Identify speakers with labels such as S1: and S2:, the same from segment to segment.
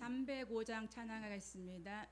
S1: 305장 찬양하겠습니다.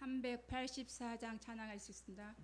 S1: (384장) 찬양할 수 있습니다.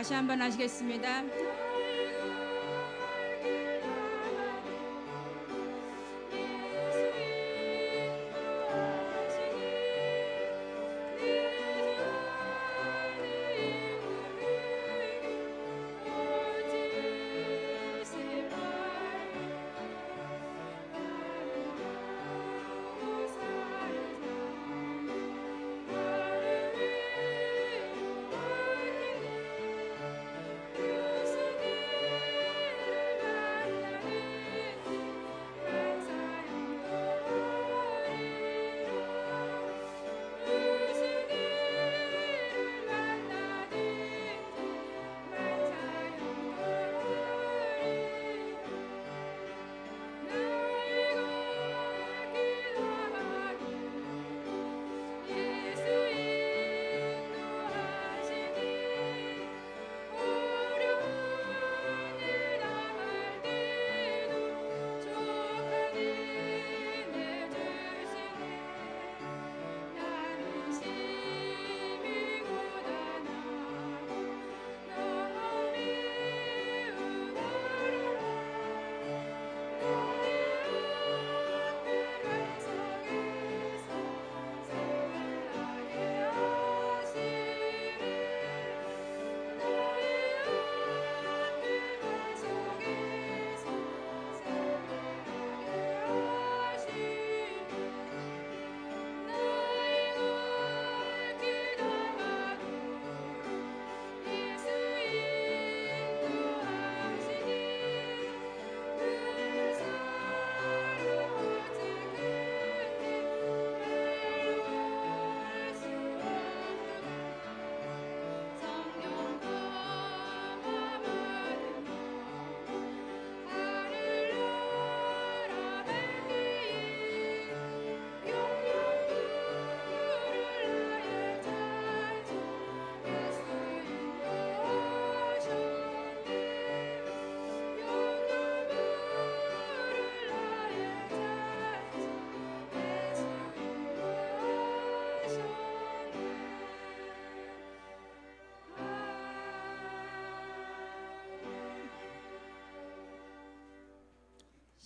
S1: 다시 한번 하시겠습니다.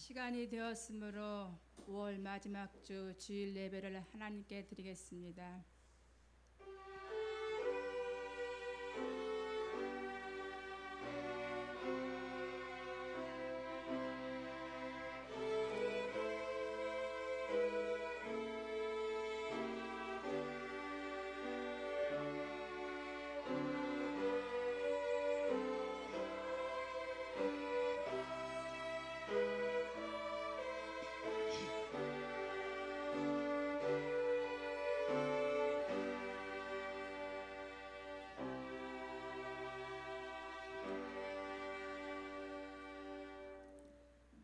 S1: 시간이 되었으므로 5월 마지막 주 주일 예배를 하나님께 드리겠습니다.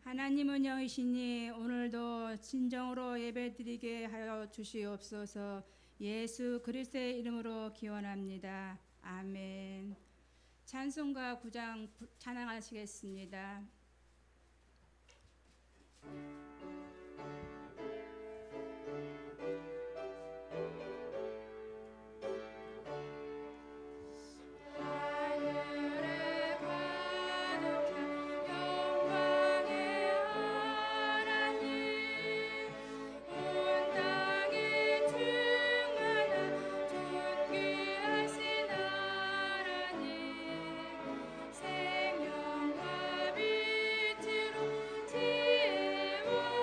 S1: 하나님은 영이시니 오늘도 진정으로 예배드리게 하여 주시옵소서. 예수 그리스도의 이름으로 기원합니다. 아멘. 찬송가 9장 찬양하시겠습니다.
S2: 생명과 빛으로 지혜와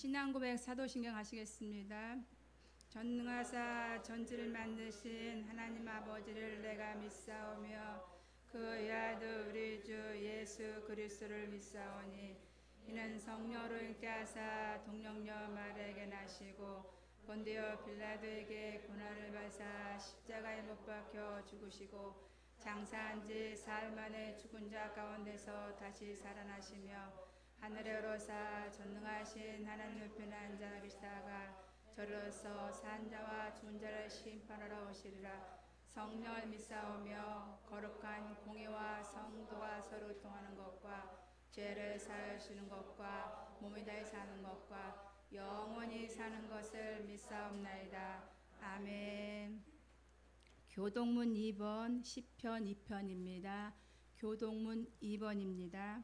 S1: 신앙고백 사도신경 하시겠습니다. 전능하사 전지를 만드신 하나님 아버지를 내가 믿사오며 그의 아들 우리 주 예수 그리스도를 믿사오니 이는 성령으로 잉태 하사 동령녀 마리아에게 나시고 본디오 빌라도에게 고난을 받으사 십자가에 못 박혀 죽으시고 장사한 지 사흘 만에 죽은 자 가운데서 다시 살아나시며 하늘에 오르사 전능하신 하나님 우편에 앉아 계시다가 저로서 산 자와 죽은 자를 심판하러 오시리라. 성령을 믿사오며 거룩한 공의와 성도가 서로 통하는 것과 죄를 사하시는 것과 몸이 다해 사는 것과 영원히 사는 것을 믿사옵나이다. 아멘. 교동문 2번 시편 2편입니다. 교동문 2번입니다.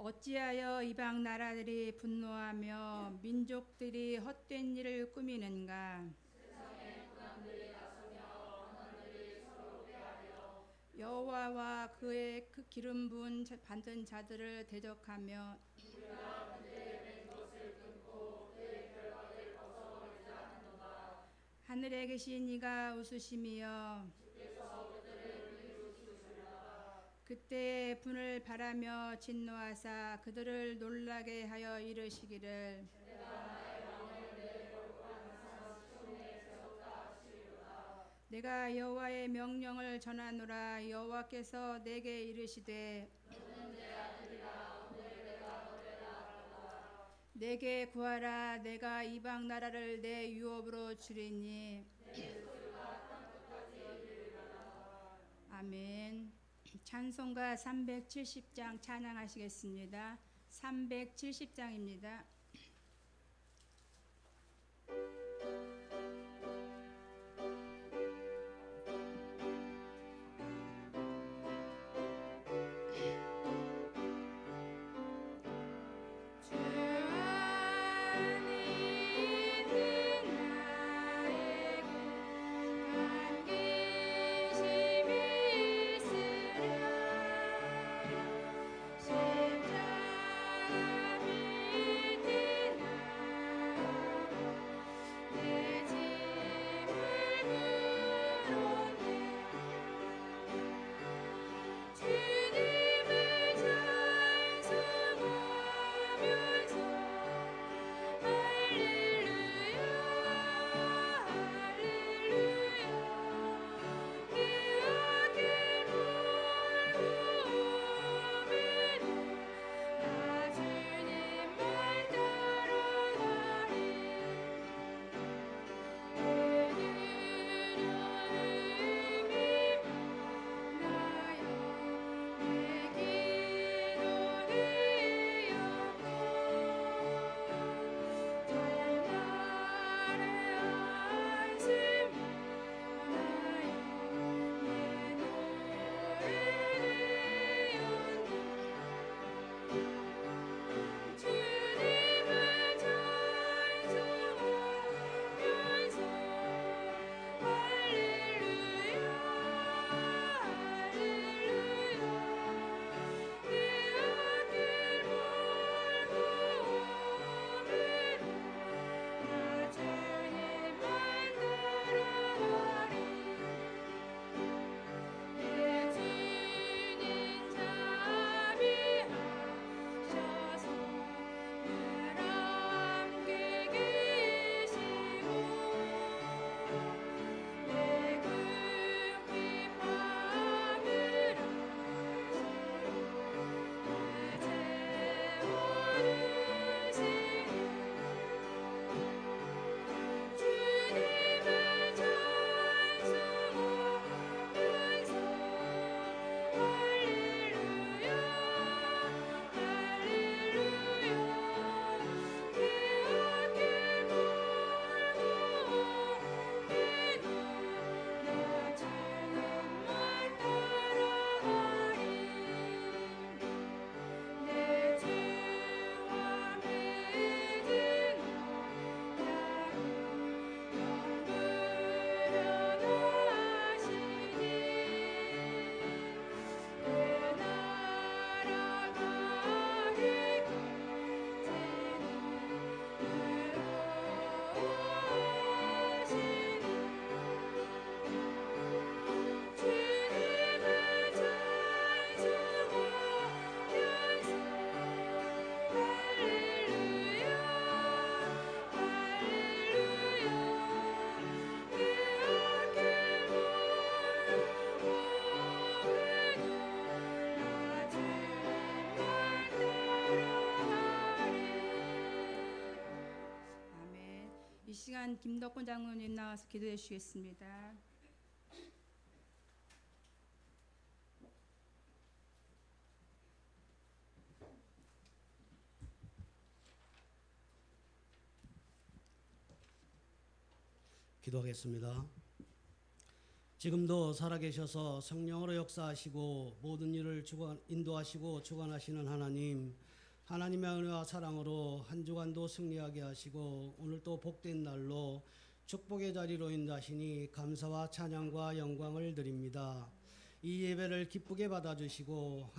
S1: 어찌하여 이방 나라들이 분노하며 민족들이 헛된 일을 꾸미는가? 여호와와 그의 그 기름 부은 받은 자들을 대적하며 하늘에 계신 이가 웃으시며 그때 분을 바라며 진노하사 그들을 놀라게 하여 이르시기를 내가 여호와의 명령을 전하노라. 여호와께서 내게 이르시되 내게 구하라. 내가 이방 나라를 내 유업으로 주리니. 아멘. 찬송가 370장 찬양하시겠습니다. 370장입니다.
S2: 십자가 밑에
S1: 중보단 김덕곤 장로님 나와서 기도해 주시겠습니다.
S2: 기도하겠습니다. 지금도 살아계셔서 성령으로 역사하시고 모든 일을 인도하시고 주관하시는 하나님, 하나님의 은혜와 사랑으로 한 주간도 승리하게 하시고 오늘 또 복된 날로 축복의 자리로 인도하시니 감사와 찬양과 영광을 드립니다. 이 예배를 기쁘게 받아주시고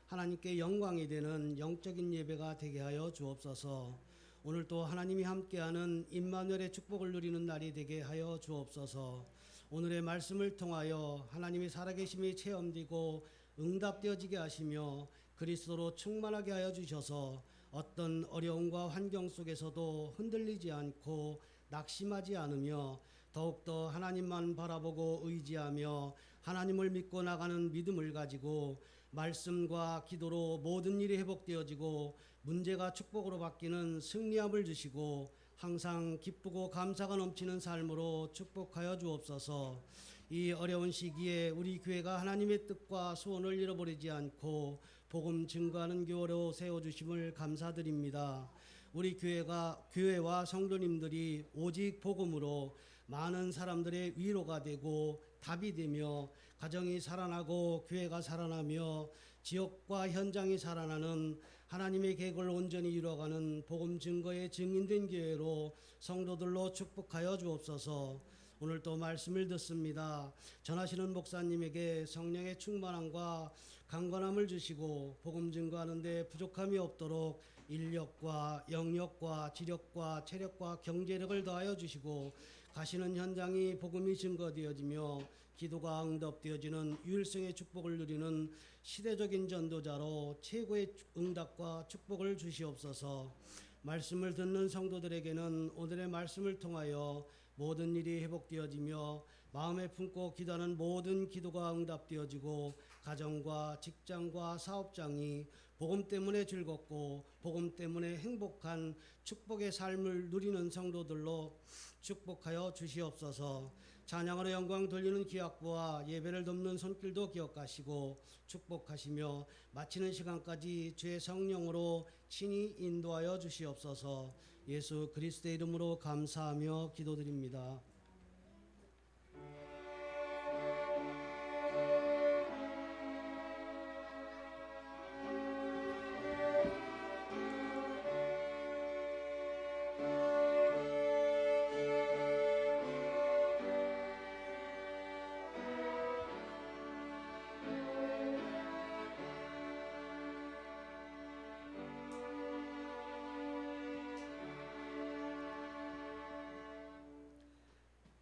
S2: 하나님께 영광이 되는 영적인 예배가 되게 하여 주옵소서. 오늘 또 하나님이 함께하는 임마누엘의 축복을 누리는 날이 되게 하여 주옵소서. 오늘의 말씀을 통하여 하나님이 살아계심이 체험되고 응답되어지게 하시며 그리스도로 충만하게 하여 주셔서 어떤 어려움과 환경 속에서도 흔들리지 않고 낙심하지 않으며 더욱더 하나님만 바라보고 의지하며 하나님을 믿고 나가는 믿음을 가지고 말씀과 기도로 모든 일이 회복되어지고 문제가 축복으로 바뀌는 승리함을 주시고 항상 기쁘고 감사가 넘치는 삶으로 축복하여 주옵소서. 이 어려운 시기에 우리 교회가 하나님의 뜻과 소원을 잃어버리지 않고 복음 증거하는 교회로 세워주심을 감사드립니다. 우리 교회와 성도님들이 오직 복음으로 많은 사람들의 위로가 되고 답이 되며 가정이 살아나고 교회가 살아나며 지역과 현장이 살아나는 하나님의 계획을 온전히 이루어가는 복음 증거의 증인된 교회로 성도들로 축복하여 주옵소서. 오늘 또 말씀을 듣습니다. 전하시는 목사님에게 성령의 충만함과 강건함을 주시고 복음 증거하는 데 부족함이 없도록 인력과 영역과 지력과 체력과 경제력을 더하여 주시고 가시는 현장이 복음이 증거되어지며 기도가 응답되어지는 유일성의 축복을 누리는 시대적인 전도자로 최고의 응답과 축복을 주시옵소서. 말씀을 듣는 성도들에게는 오늘의 말씀을 통하여 모든 일이 회복되어지며 마음에 품고 기도하는 모든 기도가 응답되어지고 가정과 직장과 사업장이 복음 때문에 즐겁고 복음 때문에 행복한 축복의 삶을 누리는 성도들로 축복하여 주시옵소서. 찬양으로 영광 돌리는 기약부와 예배를 돕는 손길도 기억하시고 축복하시며 마치는 시간까지 주의 성령으로 친히 인도하여 주시옵소서. 예수 그리스도의 이름으로 감사하며 기도드립니다.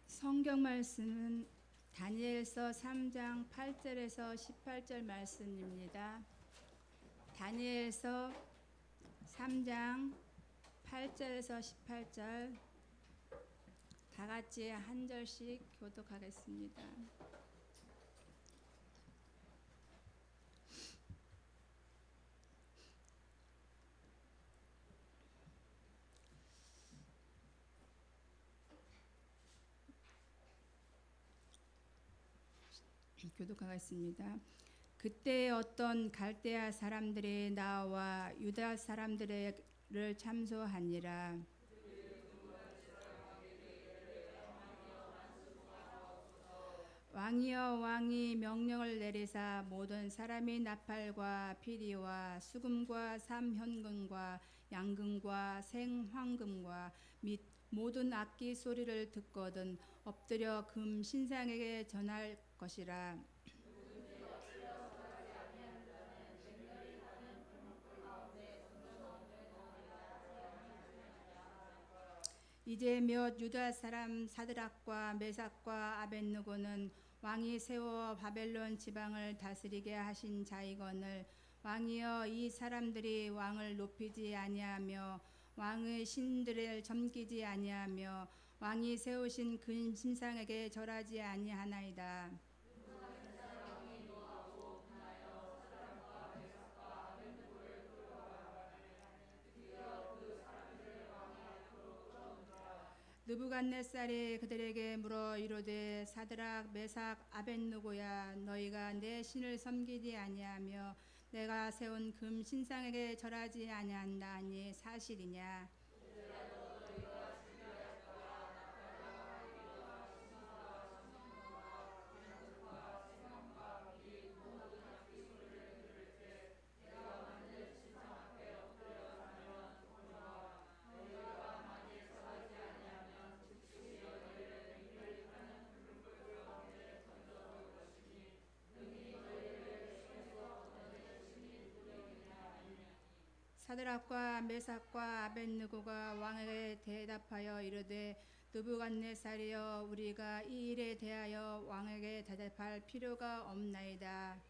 S1: 성경 말씀은 다니엘서 3장 8절에서 18절 말씀입니다. 다니엘서 3장 8절에서 18절 다 같이 한 절씩 교독하겠습니다. 교독하겠습니다. 그때 어떤 갈대아 사람들이 나와 유다 사람들을 참소하니라. 왕이여, 왕이 명령을 내리사 모든 사람이 나팔과 피리와 수금과 삼현금과 양금과 생황금과 및 모든 악기 소리를 듣거든 엎드려 금 신상에게 전할 것이라. 이제 몇 유다 사람 사드락과 메삭과 아벳느고는 왕이 세워 바벨론 지방을 다스리게 하신 자이거늘 왕이여, 이 사람들이 왕을 높이지 아니하며 왕의 신들을 섬기지 아니하며 왕이 세우신 근 신상에게 절하지 아니하나이다. 느부갓네살이 그들에게 물어 이르되 사드락 메삭 아벳느고야 너희가 내 신을 섬기지 아니하며 내가 세운 금 신상에게 절하지 아니한다니 사실이냐. 사드락과 메삭과 아벳느고가 왕에게 대답하여 이르되 느부갓네살이여 우리가 이 일에 대하여 왕에게 대답할 필요가 없나이다.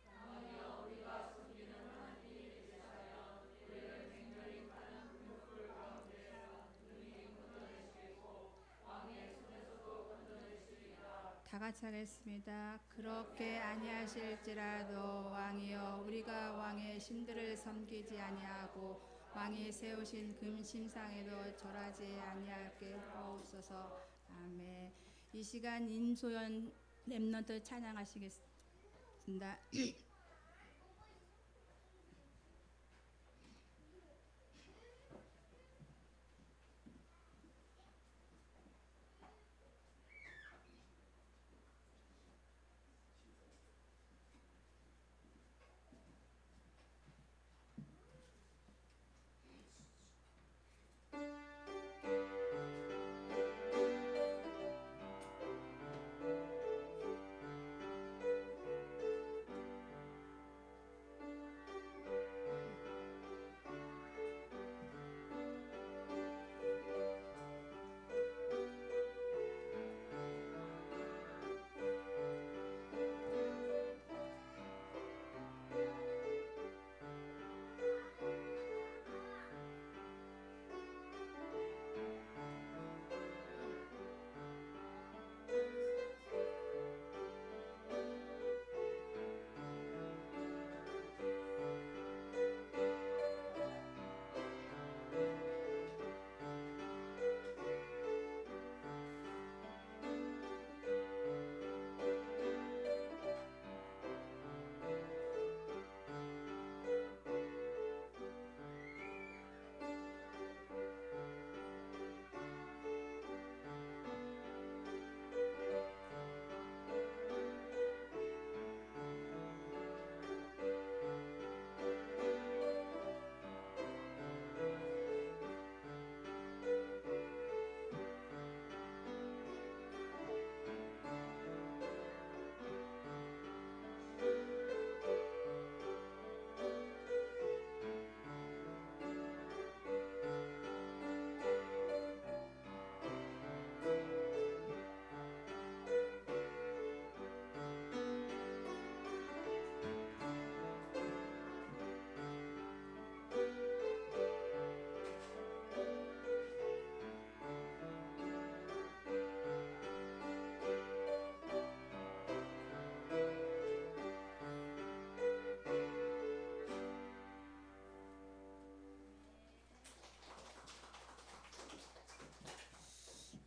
S1: 다 같이 하겠습니다. 그렇게 아니하실지라도 왕이여 우리가 왕의 신들을 섬기지 아니하고 왕이 세우신 금 신상에도 절하지 아니하게 하옵소서. 아멘. 이 시간 임소연 렘넌트 찬양하시겠습니다.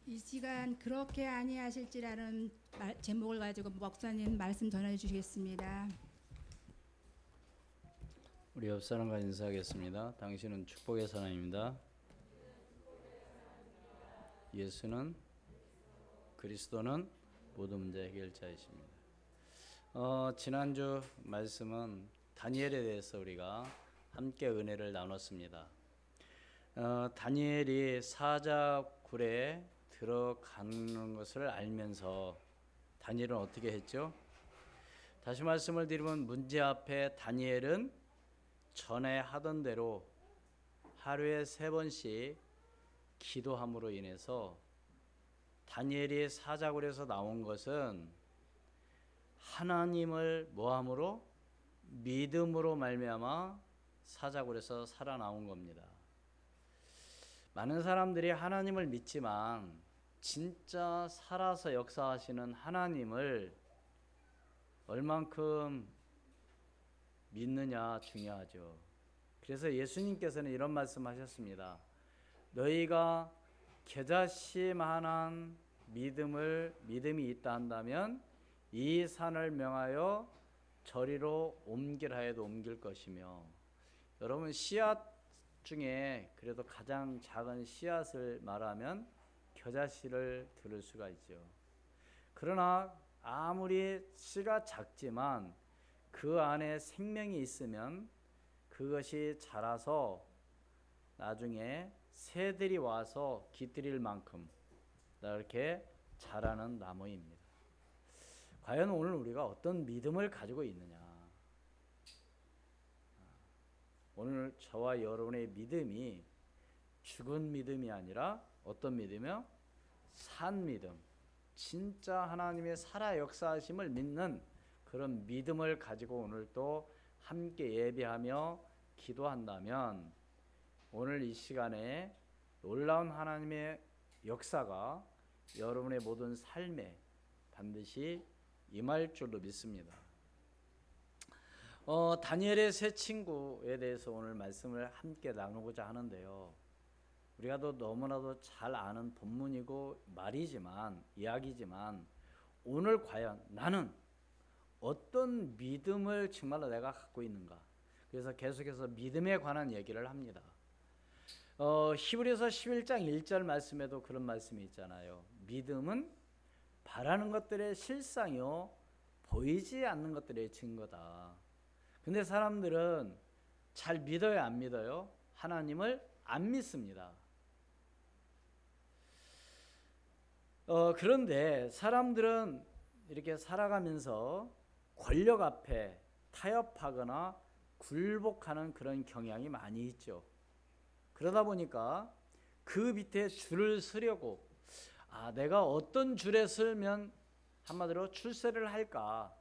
S1: 이 시간 그렇게 아니하실지라는 제목을 가지고 목사님 말씀 전해 주시겠습니다.
S3: 우리 옆 사람과 인사하겠습니다. 당신은 축복의 사람입니다. 예수는 그리스도는 모든 문제 해결자이십니다. 지난주 말씀은 다니엘에 대해서 우리가 함께 은혜를 나눴습니다. 다니엘이 사자굴에 들어가는 것을 알면서 다니엘은 어떻게 했죠? 다시 말씀을 드리면 문제 앞에 다니엘은 전에 하던 대로 하루에 3번씩 기도함으로 인해서 다니엘이 사자굴에서 나온 것은 하나님을 뭐함으로? 믿음으로 말미암아 사자굴에서 살아나온 겁니다. 많은 사람들이 하나님을 믿지만 진짜 살아서 역사하시는 하나님을 얼만큼 믿느냐 중요하죠. 그래서 예수님께서는 이런 말씀하셨습니다. 너희가 겨자씨만한 믿음이 있다 한다면 이 산을 명하여 저리로 옮기라 해도 옮길 것이며, 여러분 씨앗 중에 그래도 가장 작은 씨앗을 말하면 겨자씨를 들을 수가 있죠. 그러나 아무리 씨가 작지만 그 안에 생명이 있으면 그것이 자라서 나중에 새들이 와서 깃들일 만큼 이렇게 자라는 나무입니다. 과연 오늘 우리가 어떤 믿음을 가지고 있느냐? 오늘 저와 여러분의 믿음이 죽은 믿음이 아니라 어떤 믿음이요? 산 믿음, 진짜 하나님의 살아 역사하심을 믿는 그런 믿음을 가지고 오늘 또 함께 예배하며 기도한다면 오늘 이 시간에 놀라운 하나님의 역사가 여러분의 모든 삶에 반드시 임할 줄로 믿습니다. 다니엘의 세 친구에 대해서 오늘 말씀을 함께 나누고자 하는데요. 우리가 너무나도 잘 아는 본문이고 말이지만, 이야기지만 오늘 과연 나는 어떤 믿음을 정말로 내가 갖고 있는가? 그래서 계속해서 믿음에 관한 얘기를 합니다. 히브리서 11장 1절 말씀에도 그런 말씀이 있잖아요. 믿음은 바라는 것들의 실상이요 보이지 않는 것들의 증거다. 근데 사람들은 잘 믿어요, 안 믿어요? 하나님을 안 믿습니다. 그런데 사람들은 이렇게 살아가면서 권력 앞에 타협하거나 굴복하는 그런 경향이 많이 있죠. 그러다 보니까 그 밑에 줄을 서려고, 내가 어떤 줄에 서면 한마디로 출세를 할까,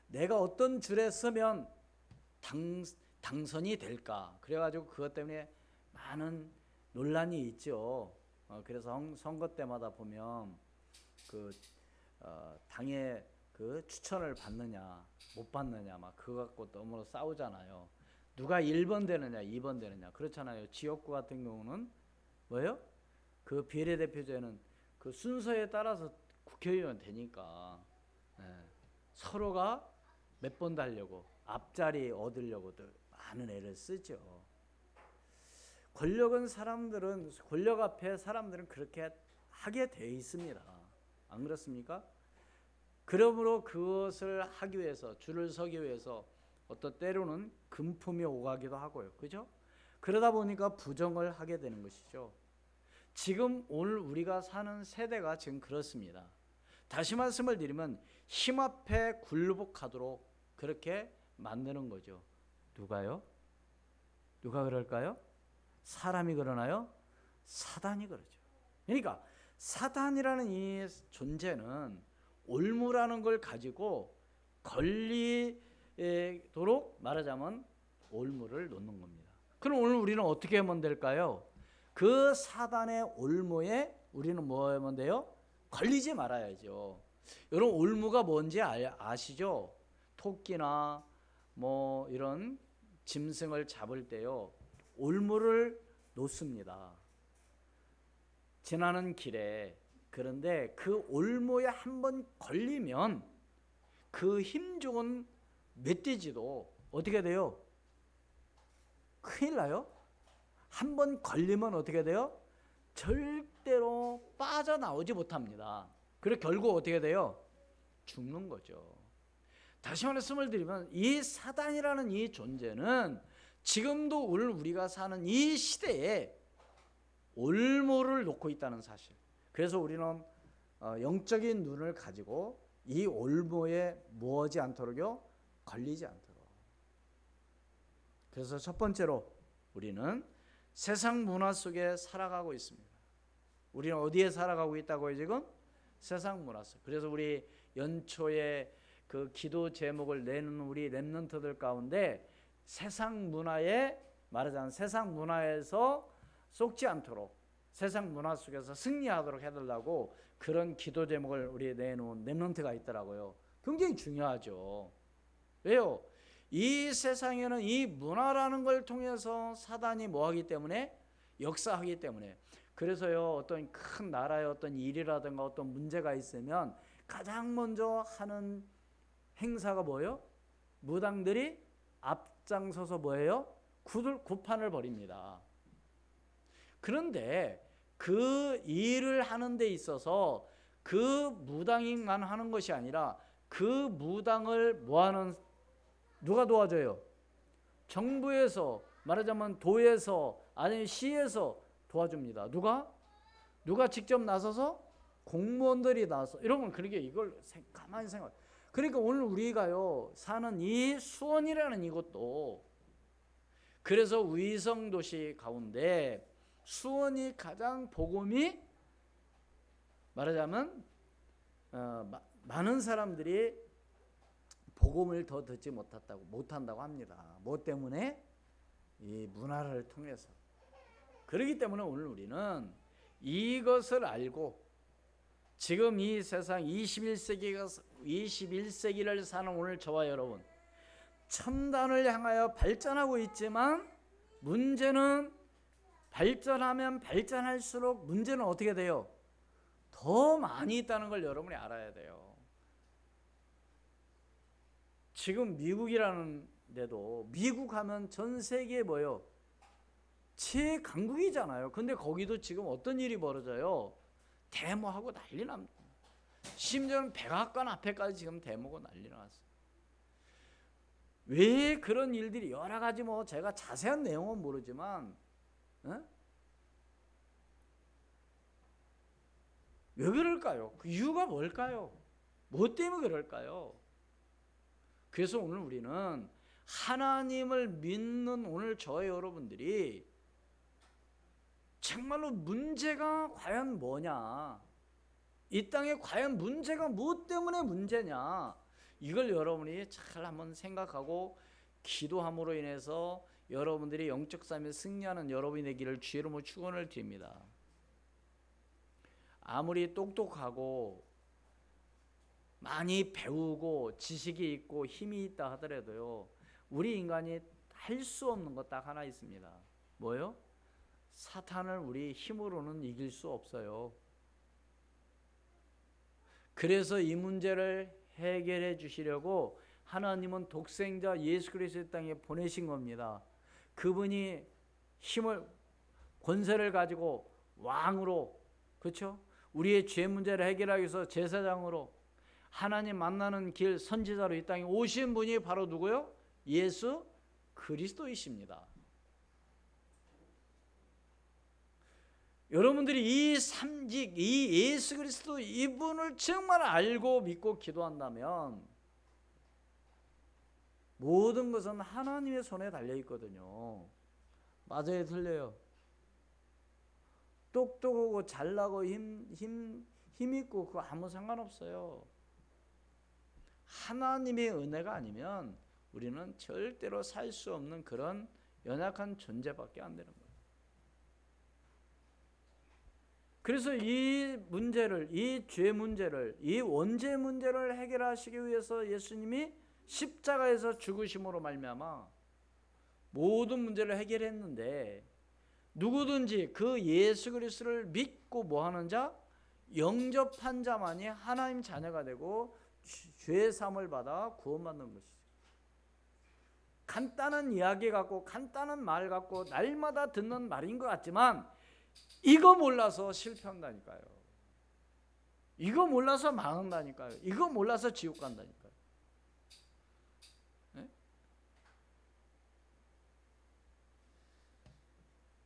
S3: 내가 어떤 줄에 서면 당선이 될까, 그래가지고 그것 때문에 많은 논란이 있죠. 그래서 선거 때마다 보면 당의 그 추천을 받느냐 못 받느냐 막 그거 갖고 너무 싸우잖아요. 누가 1번 되느냐 2번 되느냐 그렇잖아요. 지역구 같은 경우는 뭐예요? 그 비례대표제는 그 순서에 따라서 국회의원 되니까 서로가 몇 번 달려고 앞자리 얻으려고도 많은 애를 쓰죠. 권력 앞에 사람들은 그렇게 하게 돼 있습니다. 안 그렇습니까? 그러므로 그것을 하기 위해서, 줄을 서기 위해서 어떤 때로는 금품이 오가기도 하고요. 그죠? 그러다 보니까 부정을 하게 되는 것이죠. 지금 오늘 우리가 사는 세대가 지금 그렇습니다. 다시 말씀을 드리면 힘 앞에 굴복하도록 그렇게 만드는 거죠. 누가요? 누가 그럴까요? 사람이 그러나요? 사단이 그러죠. 그러니까 사단이라는 이 존재는 올무라는 걸 가지고 걸리도록 말하자면 올무를 놓는 겁니다. 그럼 오늘 우리는 어떻게 하면 될까요? 그 사단의 올무에 우리는 뭐 하면 돼요? 걸리지 말아야죠. 여러분 올무가 뭔지 아시죠? 토끼나 뭐 이런 짐승을 잡을 때요 올무를 놓습니다. 지나는 길에. 그런데 그 올무에 한번 걸리면 그 힘 좋은 멧돼지도 어떻게 돼요? 큰일 나요. 한번 걸리면 어떻게 돼요? 절대로 빠져나오지 못합니다. 그리고 결국 어떻게 돼요? 죽는 거죠. 다시 말씀을 드리면 이 사단이라는 이 존재는 지금도 오늘 우리가 사는 이 시대에 올무를 놓고 있다는 사실. 그래서 우리는 영적인 눈을 가지고 이 올무에 뭐하지 않도록요? 걸리지 않도록. 그래서 첫 번째로 우리는 세상 문화 속에 살아가고 있습니다. 우리는 어디에 살아가고 있다고요 지금? 세상 문화 속. 그래서 우리 연초에 그 기도 제목을 내는 우리 렘넌트들 가운데 세상 문화에 말하자면 세상 문화에서 속지 않도록 세상 문화 속에서 승리하도록 해달라고 그런 기도 제목을 우리 내놓은 렘넌트가 있더라고요. 굉장히 중요하죠. 왜요? 이 세상에는 이 문화라는 걸 통해서 사단이 뭐하기 때문에 역사하기 때문에 그래서요, 어떤 큰 나라의 어떤 일이라든가 어떤 문제가 있으면 가장 먼저 하는 행사가 뭐예요? 무당들이 앞장서서 뭐예요? 구판을 벌입니다. 그런데 그 일을 하는 데 있어서 그 무당만 하는 것이 아니라 그 무당을 뭐하는, 누가 도와줘요? 정부에서, 말하자면 도에서 아니면 시에서 도와줍니다. 누가 직접 나서서? 공무원들이 나서. 여러분, 그러게 이걸 가만히 생각. 그러니까 오늘 우리가요 사는 이 수원이라는 이곳도, 그래서 위성 도시 가운데 수원이 가장 복음이, 말하자면 많은 사람들이 복음을 더 듣지 못한다고 합니다. 뭐 때문에? 이 문화를 통해서. 그렇기 때문에 오늘 우리는 이것을 알고 지금 이 세상 21세기를 사는 오늘 저와 여러분, 첨단을 향하여 발전하고 있지만 문제는 발전하면 발전할수록 문제는 어떻게 돼요? 더 많이 있다는 걸 여러분이 알아야 돼요. 지금 미국이라는 데도, 미국 하면 전 세계에 뭐예요? 최강국이잖아요. 근데 거기도 지금 어떤 일이 벌어져요? 데모하고 난리 납니다. 심지어는 백악관 앞에까지 지금 데모고 난리 났어요. 왜 그런 일들이 여러 가지, 뭐 제가 자세한 내용은 모르지만 왜 그럴까요? 그 이유가 뭘까요? 뭐 때문에 그럴까요? 그래서 오늘 우리는 하나님을 믿는 오늘 저와 여러분들이 정말로 문제가 과연 뭐냐, 이 땅에 과연 문제가 무엇 때문에 문제냐, 이걸 여러분이 잘 한번 생각하고 기도함으로 인해서 여러분들이 영적 삶에 승리하는 여러분이 되기를 주의 이름으로 축원을 드립니다. 아무리 똑똑하고 많이 배우고 지식이 있고 힘이 있다 하더라도요, 우리 인간이 할 수 없는 것 딱 하나 있습니다. 뭐요? 사탄을 우리 힘으로는 이길 수 없어요. 그래서 이 문제를 해결해 주시려고 하나님은 독생자 예수 그리스도의 땅에 보내신 겁니다. 그분이 힘을, 권세를 가지고 왕으로, 그렇죠? 우리의 죄 문제를 해결하기 위해서 제사장으로, 하나님 만나는 길 선지자로 이 땅에 오신 분이 바로 누구요? 예수 그리스도이십니다. 여러분들이 이 예수 그리스도 이분을 정말 알고 믿고 기도한다면 모든 것은 하나님의 손에 달려 있거든요. 맞아요, 틀려요? 똑똑하고 잘나고 힘 있고 그거 아무 상관없어요. 하나님의 은혜가 아니면 우리는 절대로 살 수 없는 그런 연약한 존재밖에 안 되는 거예요. 그래서 이 문제를, 이 죄 문제를, 이 원죄 문제를 해결하시기 위해서 예수님이 십자가에서 죽으심으로 말미암아 모든 문제를 해결했는데, 누구든지 그 예수 그리스도를 믿고 뭐하는 자? 영접한 자만이 하나님 자녀가 되고 죄 사함을 받아 구원받는 것이죠. 간단한 이야기 같고 간단한 말 같고 날마다 듣는 말인 것 같지만 이거 몰라서 실패한다니까요. 이거 몰라서 망한다니까요. 이거 몰라서 지옥 간다니까요. 네?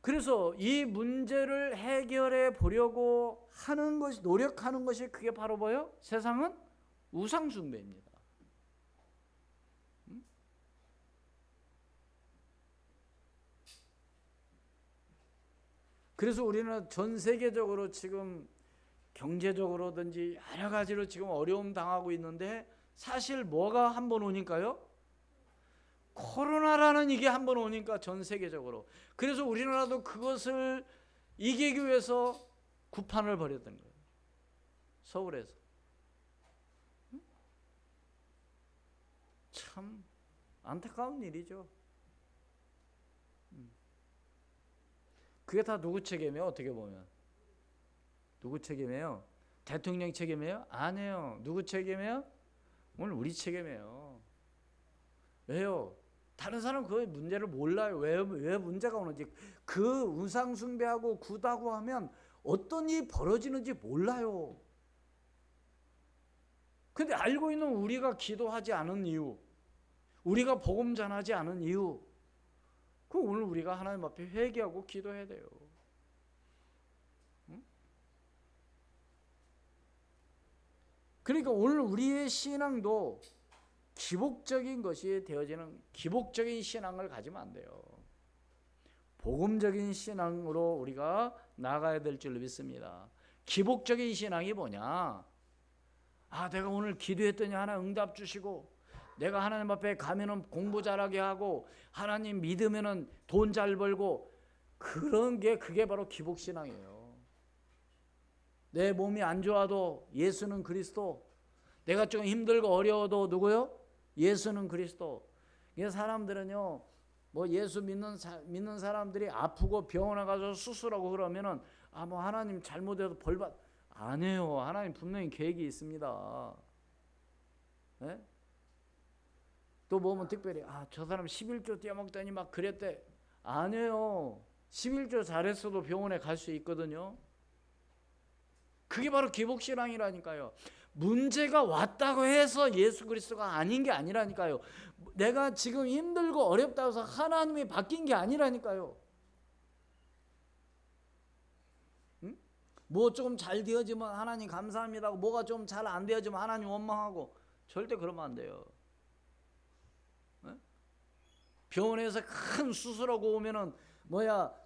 S3: 그래서 이 문제를 해결해 보려고 하는 것이, 노력하는 것이 그게 바로 뭐예요? 세상은 우상숭배입니다. 그래서 우리는 전 세계적으로 지금 경제적으로든지 여러 가지로 지금 어려움 당하고 있는데, 사실 뭐가 한번 오니까요? 코로나라는 이게 한번 오니까 전 세계적으로. 그래서 우리나라도 그것을 이기기 위해서 구판을 벌였던 거예요. 서울에서. 참 안타까운 일이죠. 그게 다 누구 책임이에요? 어떻게 보면 누구 책임이에요? 대통령 책임이에요? 아니에요. 누구 책임이에요? 오늘 우리 책임이에요. 왜요? 다른 사람 그 문제를 몰라요. 왜 문제가 오는지. 그 우상 숭배하고 구다고 하면 어떤 일이 벌어지는지 몰라요. 근데 알고 있는 우리가 기도하지 않은 이유, 우리가 복음 전하지 않은 이유, 그 오늘 우리가 하나님 앞에 회개하고 기도해야 돼요. 응? 그러니까 오늘 우리의 신앙도 기복적인 것이 되어지는 기복적인 신앙을 가지면 안 돼요. 복음적인 신앙으로 우리가 나가야 될 줄 믿습니다. 기복적인 신앙이 뭐냐? 내가 오늘 기도했더니 하나님 응답 주시고, 내가 하나님 앞에 가면은 공부 잘하게 하고, 하나님 믿으면은 돈 잘 벌고, 그게 바로 기복신앙이에요. 내 몸이 안 좋아도 예수는 그리스도, 내가 좀 힘들고 어려워도 누구요? 예수는 그리스도. 이 사람들은요, 뭐 예수 믿는 사람들이 아프고 병원에 가서 수술하고 그러면은 뭐 하나님 잘못해도 벌받 안 해요. 하나님 분명히 계획이 있습니다. 네? 또 보면 특별히 저 사람 11조 떼먹더니 막 그랬대. 안 해요. 11조 잘했어도 병원에 갈 수 있거든요. 그게 바로 기복신앙이라니까요. 문제가 왔다고 해서 예수 그리스도가 아닌 게 아니라니까요. 내가 지금 힘들고 어렵다고 해서 하나님이 바뀐 게 아니라니까요. 응? 뭐 조금 잘 되어지면 하나님 감사합니다 하고, 뭐가 좀 잘 안 되어지면 하나님 원망하고, 절대 그러면 안 돼요. 병원에서 큰 수술하고 오면은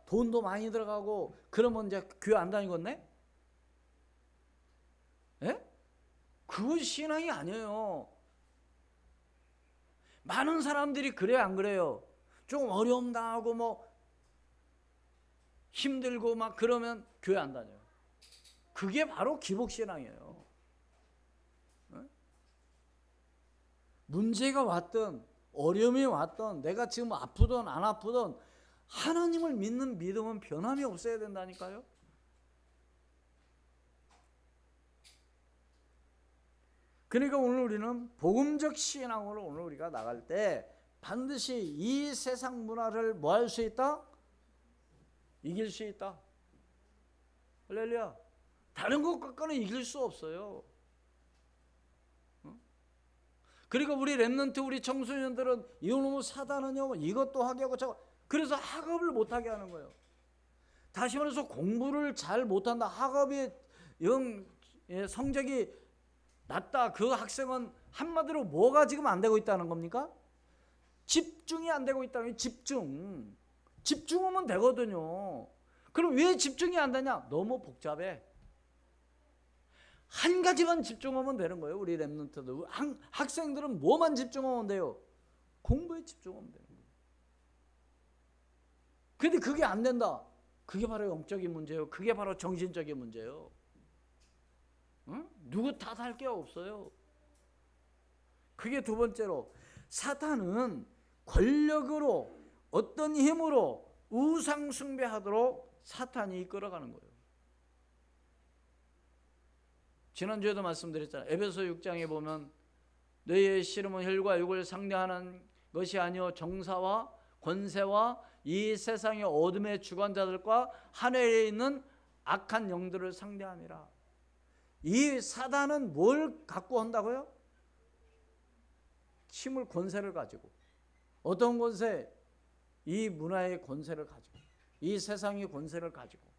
S3: 돈도 많이 들어가고 그러면 이제 교회 안 다니겠네? 예? 그건 신앙이 아니에요. 많은 사람들이 그래요, 안 그래요? 좀 어려움 당하고 뭐 힘들고 막 그러면 교회 안 다녀요. 그게 바로 기복신앙이에요. 문제가 왔든 어려움이 왔든 내가 지금 아프든 안 아프든 하나님을 믿는 믿음은 변함이 없어야 된다니까요. 그러니까 오늘 우리는 복음적 신앙으로 오늘 우리가 나갈 때 반드시 이 세상 문화를 뭐 할 수 있다? 이길 수 있다. 할렐루야. 다른 것과는 이길 수 없어요. 그러니까 우리 렘넌트, 우리 청소년들은 이놈의 사단은요, 이것도 하게 하고 저거, 그래서 학업을 못하게 하는 거예요. 다시 말해서 공부를 잘 못한다, 학업이 성적이 낮다, 그 학생은 한마디로 뭐가 지금 안 되고 있다는 겁니까? 집중이 안 되고 있다는 거예요. 집중하면 되거든요. 그럼 왜 집중이 안 되냐? 너무 복잡해. 한 가지만 집중하면 되는 거예요. 우리 렘넌트들, 학생들은 뭐만 집중하면 돼요? 공부에 집중하면 되는 거예요. 근데 그게 안 된다. 그게 바로 영적인 문제예요. 그게 바로 정신적인 문제예요. 응? 누구 탓할 게 없어요. 그게 두 번째로, 사탄은 권력으로 어떤 힘으로 우상 숭배하도록 사탄이 이끌어가는 거예요. 지난주에도 말씀드렸잖아요. 에베소 6장에 보면 너희의 씨름은 혈과 육을 상대하는 것이 아니요 정사와 권세와 이 세상의 어둠의 주관자들과 하늘에 있는 악한 영들을 상대함이라. 이 사단은 뭘 갖고 한다고요? 힘을, 권세를 가지고. 어떤 권세? 이 문화의 권세를 가지고, 이 세상의 권세를 가지고.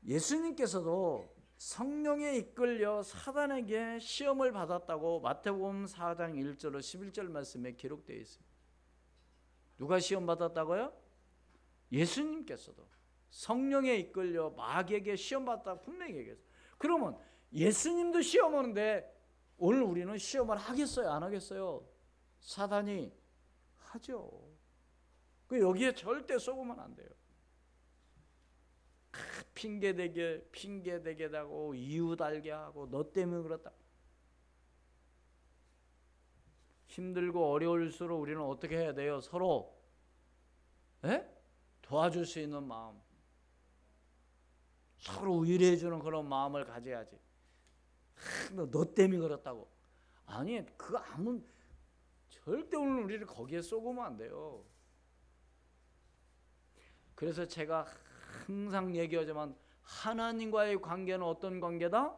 S3: 예수님께서도 성령에 이끌려 사단에게 시험을 받았다고 마태복음 4장 1절로 11절 말씀에 기록되어 있습니다. 누가 시험 받았다고요? 예수님께서도 성령에 이끌려 마귀에게 시험 받았다고 분명히 얘기했어요. 그러면 예수님도 시험하는데 오늘 우리는 시험을 하겠어요, 안 하겠어요? 사단이 하죠. 여기에 절대 속으면 안 돼요. 핑계대게 하고 이유 달게 하고 너 때문에 그렇다. 힘들고 어려울수록 우리는 어떻게 해야 돼요? 서로 도와줄 수 있는 마음, 서로 위로해 주는 그런 마음을 가져야지. 너 때문에 그렇다고. 아니, 그거 절대 오늘 우리를 거기에 쏘으면 안 돼요. 그래서 제가 항상 얘기하지만 하나님과의 관계는 어떤 관계다?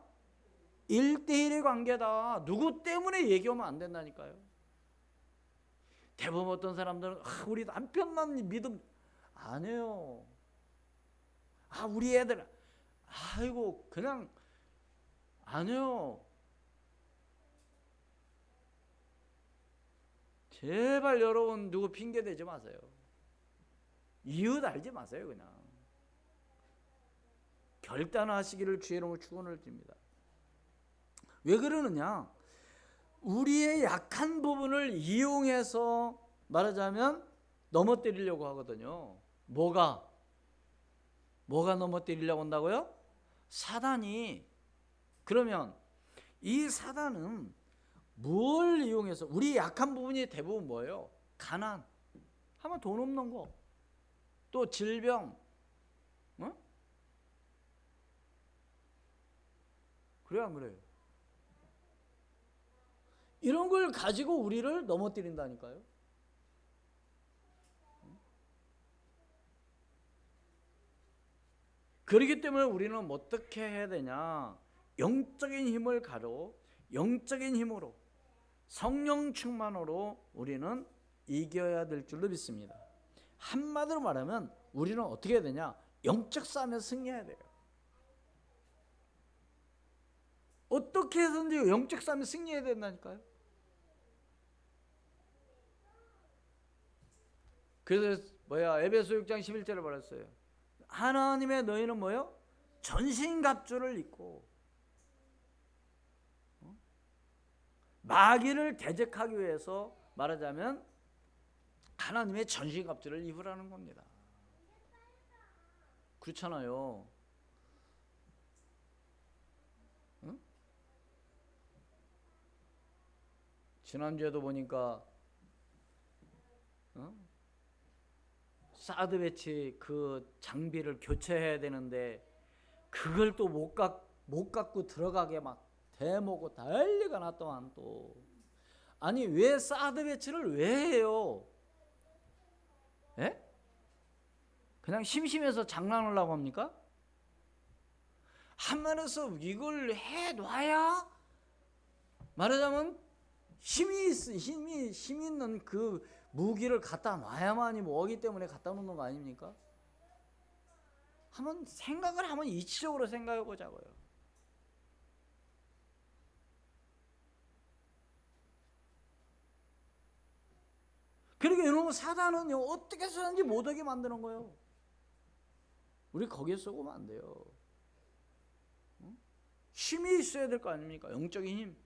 S3: 1대1의 관계다. 누구 때문에 얘기하면 안 된다니까요. 대부분 어떤 사람들은 우리 남편만 믿음 안 해요. 우리 애들 아이고 그냥 안 해요. 제발 여러분 누구 핑계 대지 마세요. 이유 알지 마세요. 그냥 결단하시기를 주의 이름으로 축원을 드립니다. 왜 그러느냐? 우리의 약한 부분을 이용해서 말하자면 넘어뜨리려고 하거든요. 뭐가 넘어뜨리려고 한다고요? 사단이. 그러면 이 사단은 뭘 이용해서, 우리 약한 부분이 대부분 뭐예요? 가난, 하면 돈 없는 거, 또 질병, 그래요 안 그래요? 이런 걸 가지고 우리를 넘어뜨린다니까요. 그렇기 때문에 우리는 어떻게 해야 되냐? 영적인 힘을 가로, 영적인 힘으로, 성령 충만으로 우리는 이겨야 될 줄로 믿습니다. 한마디로 말하면 우리는 어떻게 해야 되냐? 영적 싸움에 승리해야 돼요. 어떻게 해서든지 영적 싸움에 승리해야 된다니까요. 그래서 에베소 6장 11절에 말했어요. 하나님의 너희는 뭐요? 전신갑주를 입고 마귀를 대적하기 위해서 말하자면 하나님의 전신갑주를 입으라는 겁니다. 그렇잖아요. 응? 지난주에도 보니까 사드 배치 그 장비를 교체해야 되는데 그걸 또 못 갖고 들어가게 막 대모고 난리가 났더만 또. 아니 왜 사드 배치를 왜 해요? 예? 그냥 심심해서 장난하려고 합니까? 한면에서 이걸 해놔야 말하자면 힘 있는 그 무기를 갖다 놔야만이 뭐하기 때문에 갖다 놓는 거 아닙니까? 한번 생각을 한번 이치적으로 생각해 보자고요. 그러니까 여러분 사단은요 어떻게 해서든지 못하게 만드는 거예요. 우리 거기에 쏘면 안 돼요. 힘이 있어야 될 거 아닙니까? 영적인 힘.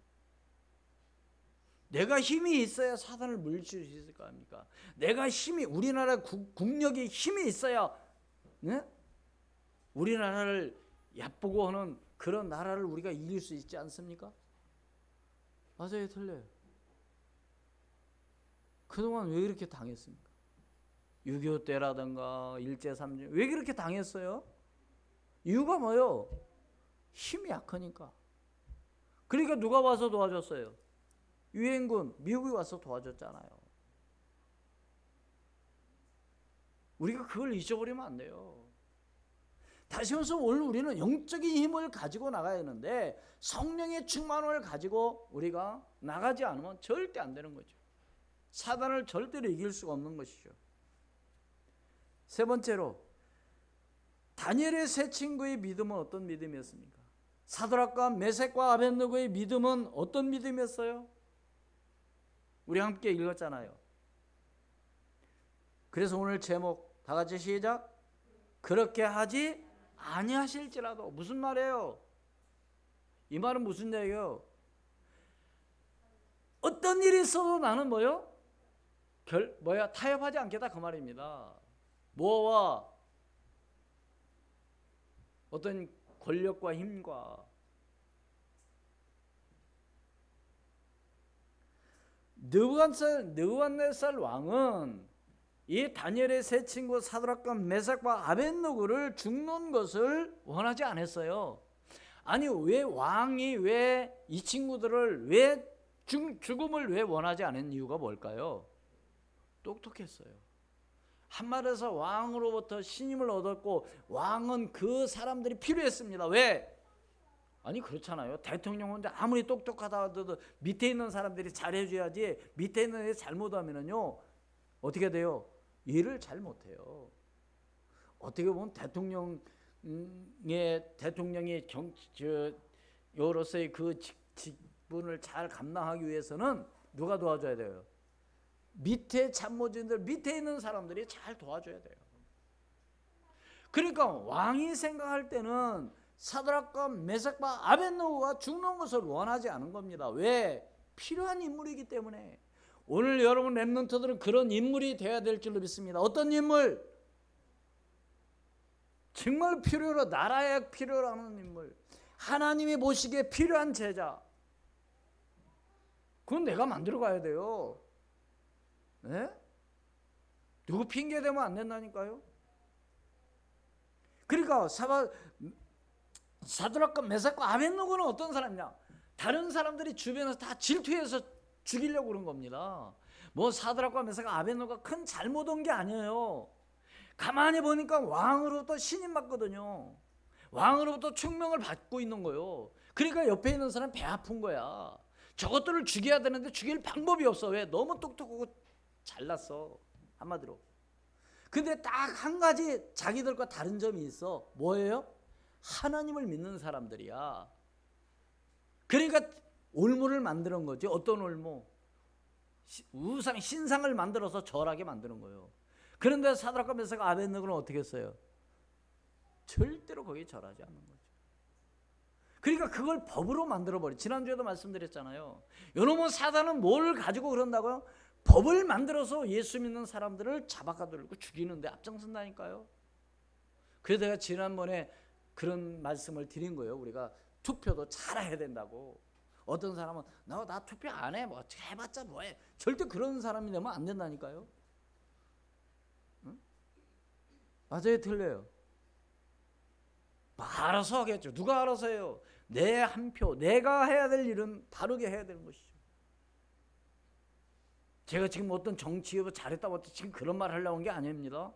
S3: 내가 힘이 있어야 사단을 물리칠 수 있을 거 아닙니까? 내가 힘이, 우리나라 국력에 힘이 있어야 네? 우리나라를 얕보고 하는 그런 나라를 우리가 이길 수 있지 않습니까? 맞아요, 틀려요? 그동안 왜 이렇게 당했습니까? 6.25 때라든가 일제삼전 왜 그렇게 당했어요? 이유가 뭐예요? 힘이 약하니까. 그러니까 누가 와서 도와줬어요? 유엔군, 미국이 와서 도와줬잖아요. 우리가 그걸 잊어버리면 안 돼요. 다시 말해서 오늘 우리는 영적인 힘을 가지고 나가야 하는데 성령의 충만을 가지고 우리가 나가지 않으면 절대 안 되는 거죠. 사단을 절대로 이길 수가 없는 것이죠. 세 번째로 다니엘의 세 친구의 믿음은 어떤 믿음이었습니까? 사드락과 메섹과 아벳느고의 믿음은 어떤 믿음이었어요? 우리 함께 읽었잖아요. 그래서 오늘 제목 다 같이 시작. 그렇게 하지 아니하실지라도. 무슨 말이에요? 이 말은 무슨 얘기예요? 어떤 일이 있어도 나는 뭐요? 타협하지 않겠다 그 말입니다. 뭐와? 어떤 권력과 힘과. 느부갓네살 왕은 이 다니엘의 세 친구 사드락과 메삭과 아벳느고를 죽는 것을 원하지 않았어요. 아니 왜 왕이 왜 이 친구들을 왜 죽음을 왜 원하지 않은 이유가 뭘까요? 똑똑했어요. 한말에서 왕으로부터 신임을 얻었고 왕은 그 사람들이 필요했습니다. 왜? 아니 그렇잖아요. 대통령인데 아무리 똑똑하다 하더라도 밑에 있는 사람들이 잘해줘야지 밑에 있는 애들이 잘못하면은요 어떻게 돼요? 일을 잘 못해요. 어떻게 보면 대통령이 여로서의 그 직분을 잘 감당하기 위해서는 누가 도와줘야 돼요? 밑에 참모진들 밑에 있는 사람들이 잘 도와줘야 돼요. 그러니까 왕이 생각할 때는 사드락과 메삭과 아벳느고가 죽는 것을 원하지 않은 겁니다. 왜? 필요한 인물이기 때문에. 오늘 여러분 렘넌트들은 그런 인물이 되어야 될 줄로 믿습니다. 어떤 인물? 정말 필요로 나라에 필요로 하는 인물. 하나님이 보시기에 필요한 제자. 그건 내가 만들어 가야 돼요. 네? 누구 핑계 대면 안 된다니까요. 그러니까 사드락과 메삭과 아벳느고는 어떤 사람이냐? 다른 사람들이 주변에서 다 질투해서 죽이려고 그런 겁니다. 뭐 사드락과 메삭과 아벳느고가 큰 잘못한 게 아니에요. 가만히 보니까 왕으로부터 신임 받거든요. 왕으로부터 충명을 받고 있는 거예요. 그러니까 옆에 있는 사람 배 아픈 거야. 저것들을 죽여야 되는데 죽일 방법이 없어. 왜? 너무 똑똑하고 잘났어. 한마디로. 근데 딱 한 가지 자기들과 다른 점이 있어. 뭐예요? 하나님을 믿는 사람들이야. 그러니까 올무를 만드는 거지. 어떤 올무? 우상 신상을 만들어서 절하게 만드는 거예요. 그런데 사드락과 메삭과 아벳느고는 어떻게 했어요? 절대로 거기에 절하지 않는 거죠. 그러니까 그걸 법으로 만들어버려. 지난주에도 말씀드렸잖아요. 여러분 사단은 뭘 가지고 그런다고요? 법을 만들어서 예수 믿는 사람들을 잡아가들고 죽이는데 앞장선다니까요. 그래서 내가 지난번에 그런 말씀을 드린 거예요. 우리가 투표도 잘해야 된다고. 어떤 사람은 나 투표 안 해. 뭐 해봤자 뭐해. 절대 그런 사람이 되면 안 된다니까요. 응? 맞아요, 틀려요? 알아서 하겠죠. 누가 알아서 해요? 내 한 표, 내가 해야 될 일은 바르게 해야 되는 것이죠. 제가 지금 어떤 정치에 잘했다고 지금 그런 말 하려고 한 게 아닙니다.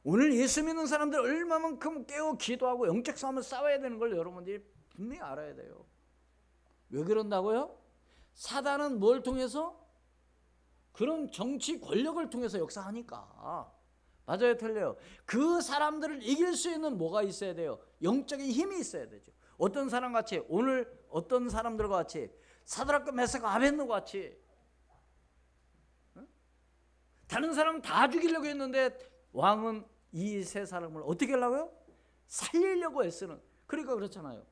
S3: 오늘 예수 믿는 사람들 얼마만큼 깨어 기도하고 영적 싸움을 싸워야 되는 걸 여러분들이 분명히 알아야 돼요. 왜 그런다고요? 사단은 뭘 통해서? 그런 정치 권력을 통해서 역사하니까. 맞아요, 틀려요? 그 사람들을 이길 수 있는 뭐가 있어야 돼요? 영적인 힘이 있어야 되죠. 어떤 사람 같이, 오늘 어떤 사람들과 같이, 사드락과 메삭과 아벳느고 같이, 응? 다른 사람은 다 죽이려고 했는데 왕은 이 세 사람을 어떻게 하려고요? 살리려고 애쓰는. 그러니까 그렇잖아요.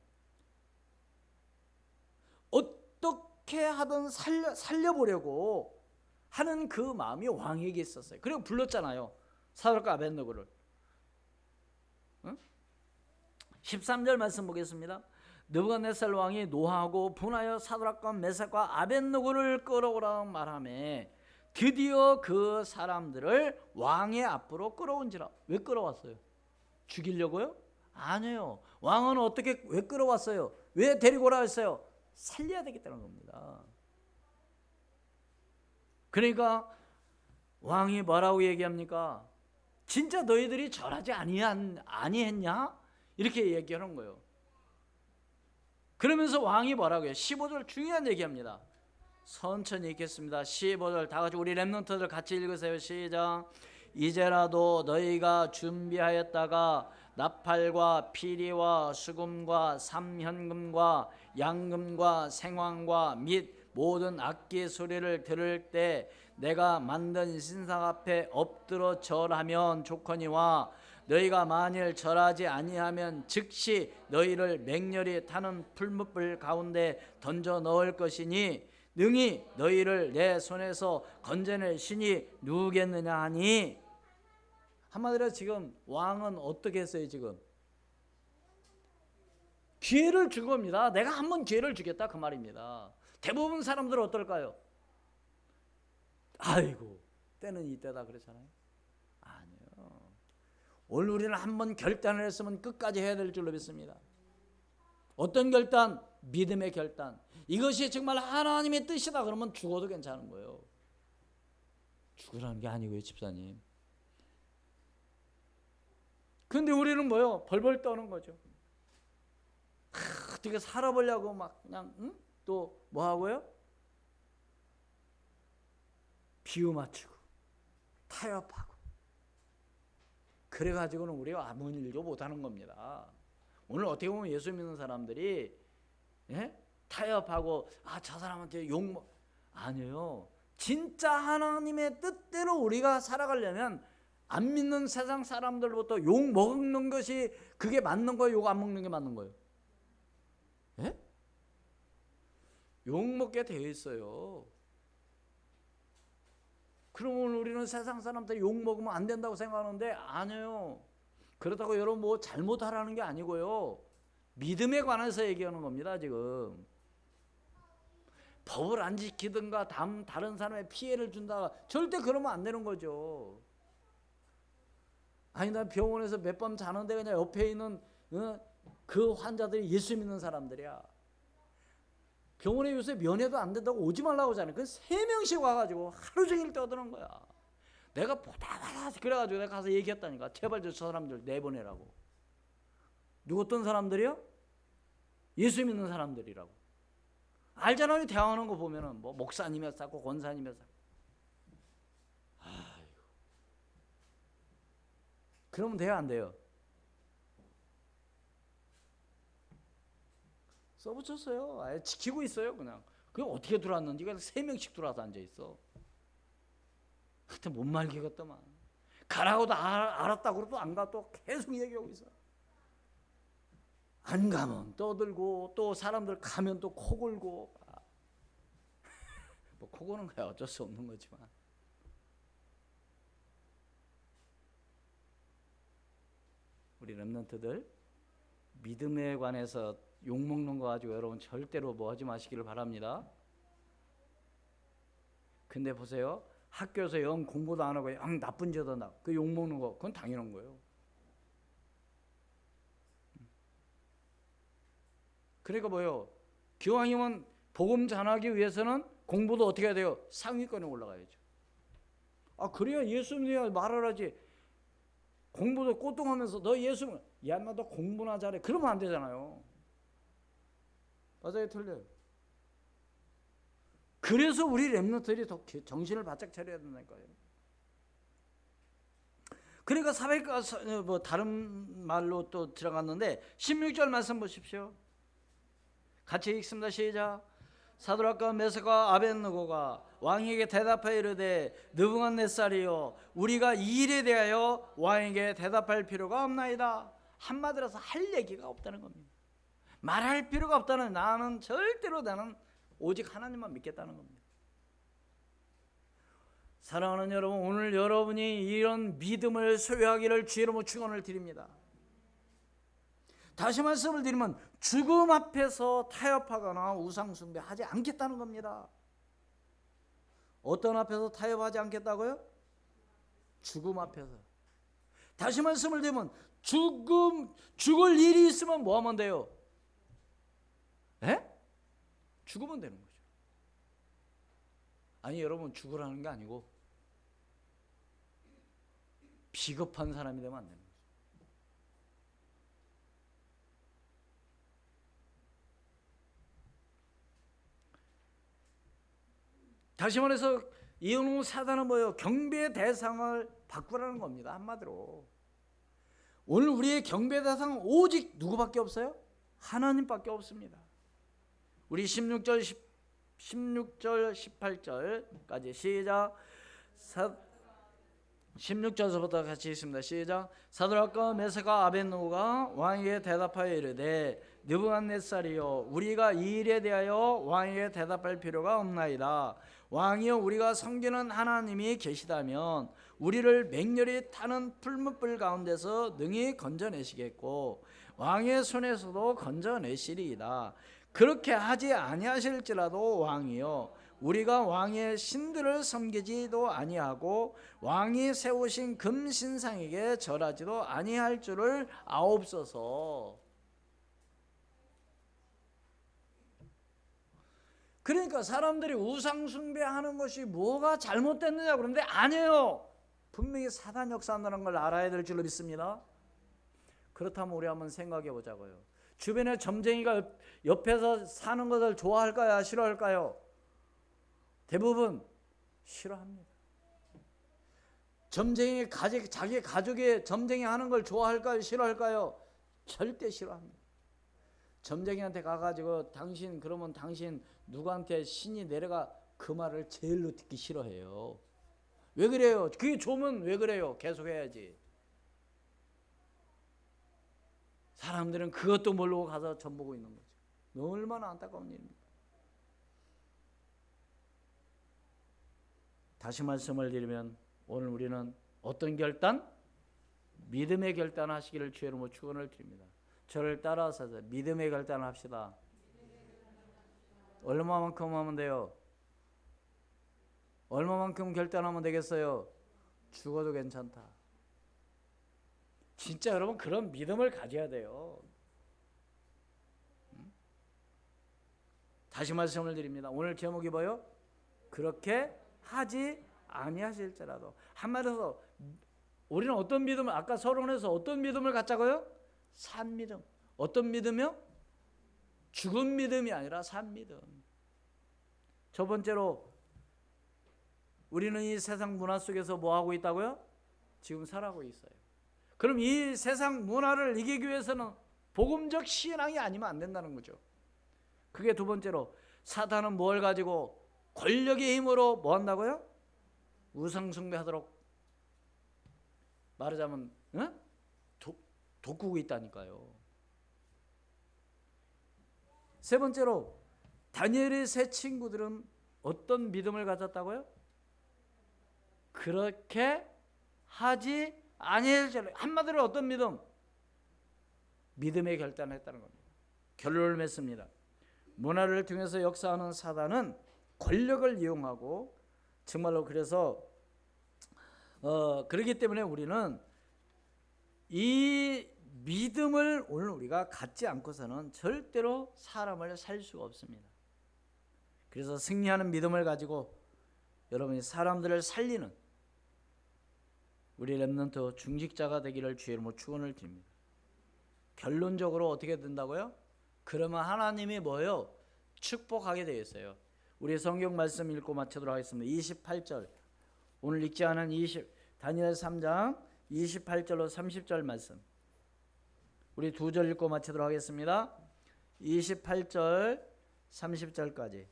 S3: 어떻게 하든 살려보려고 하는 그 마음이 왕에게 있었어요. 그리고 불렀잖아요. 사드락과 아벳느고를. 응? 13절 말씀 보겠습니다. 느부갓네살 왕이 노하고 분하여 사드락과 메삭과 아벳느고를 끌어오라 말하며 드디어 그 사람들을 왕의 앞으로 끌어온지라. 왜 끌어왔어요? 죽이려고요? 아니에요. 왕은 어떻게 왜 끌어왔어요? 왜 데리고 오라 했어요? 살려야 되겠다는 겁니다. 그러니까 왕이 뭐라고 얘기합니까? 진짜 너희들이 절하지 아니했냐? 이렇게 얘기하는 거예요. 그러면서 왕이 뭐라고 해요? 15절 중요한 얘기합니다. 천천히 읽겠습니다. 15절 다 같이 우리 렘넌트들 같이 읽으세요. 시작. 이제라도 너희가 준비하였다가 나팔과 피리와 수금과 삼현금과 양금과 생황과 및 모든 악기의 소리를 들을 때 내가 만든 신상 앞에 엎드러 절하면 좋거니와 너희가 만일 절하지 아니하면 즉시 너희를 맹렬히 타는 풀무불 가운데 던져 넣을 것이니 능히 너희를 내 손에서 건져낼 신이 누구겠느냐 하니. 한마디로 지금 왕은 어떻게 했어요? 지금 기회를 준 겁니다. 내가 한번 기회를 주겠다 그 말입니다. 대부분 사람들은 어떨까요? 아이고 때는 이때다 그랬잖아요. 아니요. 오늘 우리는 한번 결단을 했으면 끝까지 해야 될 줄로 믿습니다. 어떤 결단? 믿음의 결단. 이것이 정말 하나님의 뜻이다 그러면 죽어도 괜찮은 거예요. 죽으라는 게 아니고요, 집사님. 근데 우리는 뭐요? 벌벌 떠는 거죠. 어떻게 살아보려고 막 그냥 또 뭐 하고요? 비유 맞추고 타협하고 그래가지고는 우리가 아무 일도 못하는 겁니다. 오늘 어떻게 보면 예수 믿는 사람들이 타협하고 저 사람한테 아니에요. 진짜 하나님의 뜻대로 우리가 살아가려면 안 믿는 세상 사람들부터 욕 먹는 것이 그게 맞는 거예요? 욕 안 먹는 게 맞는 거예요? 욕 먹게 되어 있어요. 그러면 우리는 세상 사람들 욕 먹으면 안 된다고 생각하는데 아니에요. 그렇다고 여러분 뭐 잘못하라는 게 아니고요. 믿음에 관해서 얘기하는 겁니다. 지금 법을 안 지키든가 다른 사람의 피해를 준다 절대 그러면 안 되는 거죠. 아니 난 병원에서 몇 번 자는데 그냥 옆에 있는 그 환자들이 예수 믿는 사람들이야. 병원에 요새 면회도 안 된다고 오지 말라고 하잖아요. 그 3명씩 와가지고 하루 종일 떠드는 거야. 내가 보다 그래가지고 내가 가서 얘기했다니까. 제발 저 사람들 내보내라고. 누구 어떤 사람들이요? 예수 믿는 사람들이라고. 알잖아요. 대화하는 거 보면은 뭐 목사님이었고 권사님이었고. 아이고. 그러면 돼요, 안 돼요? 써붙였어요. 아예 지키고 있어요, 그냥. 그게 어떻게 들어왔는지 3명씩 들어와서 앉아 있어. 하여튼 못 말리겠더만. 가라고도 알았다고 그래도 안 가. 또 계속 얘기하고 있어. 안 가면 떠들고 또 사람들 가면 또 코 골고. 뭐 코 고는 거야 어쩔 수 없는 거지만. 우리 렘넌트들 믿음에 관해서 욕먹는 거 가지고 여러분 절대로 뭐 하지 마시기를 바랍니다. 근데 보세요. 학교에서 영 공부도 안 하고 영 나쁜 죄도 나. 그 욕먹는 거 그건 당연한 거예요. 그러니까 뭐예요? 기왕이면 복음 전하기 위해서는 공부도 어떻게 해야 돼요? 상위권에 올라가야죠. 그래야 예수 믿어야 말을 하지. 공부도 꼬뚱하면서 너 예수 야 너 공부나 잘해. 그러면 안 되잖아요. 맞아요, 틀려요. 그래서 우리 렘넌트들이 더 정신을 바짝 차려야 된다니까요. 그러니까 사백과 뭐 다른 말로 또 들어갔는데 16절 말씀 보십시오. 같이 읽습니다. 시작. 사드락과 메삭과 아벳느고가 왕에게 대답하여 이르되 느부갓네살이여 우리가 이 일에 대하여 왕에게 대답할 필요가 없나이다. 한마디로 해서 할 얘기가 없다는 겁니다. 말할 필요가 없다는 나는 오직 하나님만 믿겠다는 겁니다. 사랑하는 여러분, 오늘 여러분이 이런 믿음을 소유하기를 주의 이름으로 축원을 드립니다. 다시 말씀을 드리면 죽음 앞에서 타협하거나 우상숭배하지 않겠다는 겁니다. 어떤 앞에서 타협하지 않겠다고요? 죽음 앞에서. 다시 말씀을 드리면 죽을 일이 있으면 뭐 하면 돼요? 죽으면 되는 거죠. 아니 여러분 죽으라는 게 아니고 비겁한 사람이 되면 안 되는 거죠. 다시 말해서 이놈 사단은 뭐예요? 경배의 대상을 바꾸라는 겁니다. 한마디로 오늘 우리의 경배 대상은 오직 누구밖에 없어요? 하나님밖에 없습니다. 우리 16절 18절까지 시작. 16절부터 같이 읽습니다. 시작. 사드락과 메삭과 아벳느고가 왕에게 대답하여 이르되 느부갓네살이여 우리가 이 일에 대하여 왕에게 대답할 필요가 없나이다. 왕이여 우리가 섬기는 하나님이 계시다면 우리를 맹렬히 타는 풀무불 가운데서 능히 건져내시겠고 왕의 손에서도 건져내시리이다. 그렇게 하지 아니하실지라도 왕이여 우리가 왕의 신들을 섬기지도 아니하고 왕이 세우신 금신상에게 절하지도 아니할 줄을 아옵소서. 그러니까 사람들이 우상 숭배하는 것이 뭐가 잘못됐느냐 그런데 아니에요. 분명히 사단 역사한다는 걸 알아야 될 줄로 믿습니다. 그렇다면 우리 한번 생각해 보자고요. 주변에 점쟁이가 옆에서 사는 것을 좋아할까요? 싫어할까요? 대부분 싫어합니다. 점쟁이 자기 가족이 점쟁이 하는 걸 좋아할까요? 싫어할까요? 절대 싫어합니다. 점쟁이한테 가가지고 당신 그러면 당신 누구한테 신이 내려가 그 말을 제일로 듣기 싫어해요. 왜 그래요? 그게 좋으면 왜 그래요? 계속 해야지. 사람들은 그것도 모르고 가서 점 보고 있는 거죠. 얼마나 안타까운 일입니까? 다시 말씀을 드리면 오늘 우리는 어떤 결단? 믿음의 결단하시기를 주의 이름으로 축원을 드립니다. 저를 따라서 믿음의 결단을 합시다. 얼마만큼 하면 돼요? 얼마만큼 결단하면 되겠어요? 죽어도 괜찮다. 진짜 여러분 그런 믿음을 가져야 돼요. 다시 말씀을 드립니다. 오늘 제목이 뭐요? 그렇게 하지 아니하실지라도. 한마디로 우리는 어떤 믿음을 아까 서론에서 어떤 믿음을 갖자고요? 산 믿음. 어떤 믿음이요? 죽은 믿음이 아니라 산 믿음. 첫 번째로 우리는 이 세상 문화 속에서 뭐 하고 있다고요? 지금 살아가고 있어요. 그럼 이 세상 문화를 이기기 위해서는 복음적 신앙이 아니면 안 된다는 거죠. 그게 두 번째로 사탄은 뭘 가지고 권력의 힘으로 뭐 한다고요? 우상숭배하도록 말하자면 돋구고 있다니까요. 세 번째로 다니엘의 세 친구들은 어떤 믿음을 가졌다고요? 그렇게 하지 아니할지라도. 한마디로 어떤 믿음? 믿음의 결단을 했다는 겁니다. 결론을 맺습니다. 문화를 통해서 역사하는 사단은 권력을 이용하고 정말로 그래서 그렇기 때문에 우리는 이 믿음을 오늘 우리가 갖지 않고서는 절대로 사람을 살 수가 없습니다. 그래서 승리하는 믿음을 가지고 여러분이 사람들을 살리는 우리 렘넌트 중직자가 되기를 주의 이름으로 축원을 드립니다. 결론적으로 어떻게 된다고요? 그러면 하나님이 뭐예요? 축복하게 되어 있어요. 우리 성경 말씀 읽고 마치도록 하겠습니다. 28절 오늘 읽지 않은 다니엘 3장 28절로 30절 말씀 우리 두 절 읽고 마치도록 하겠습니다. 28절 30절까지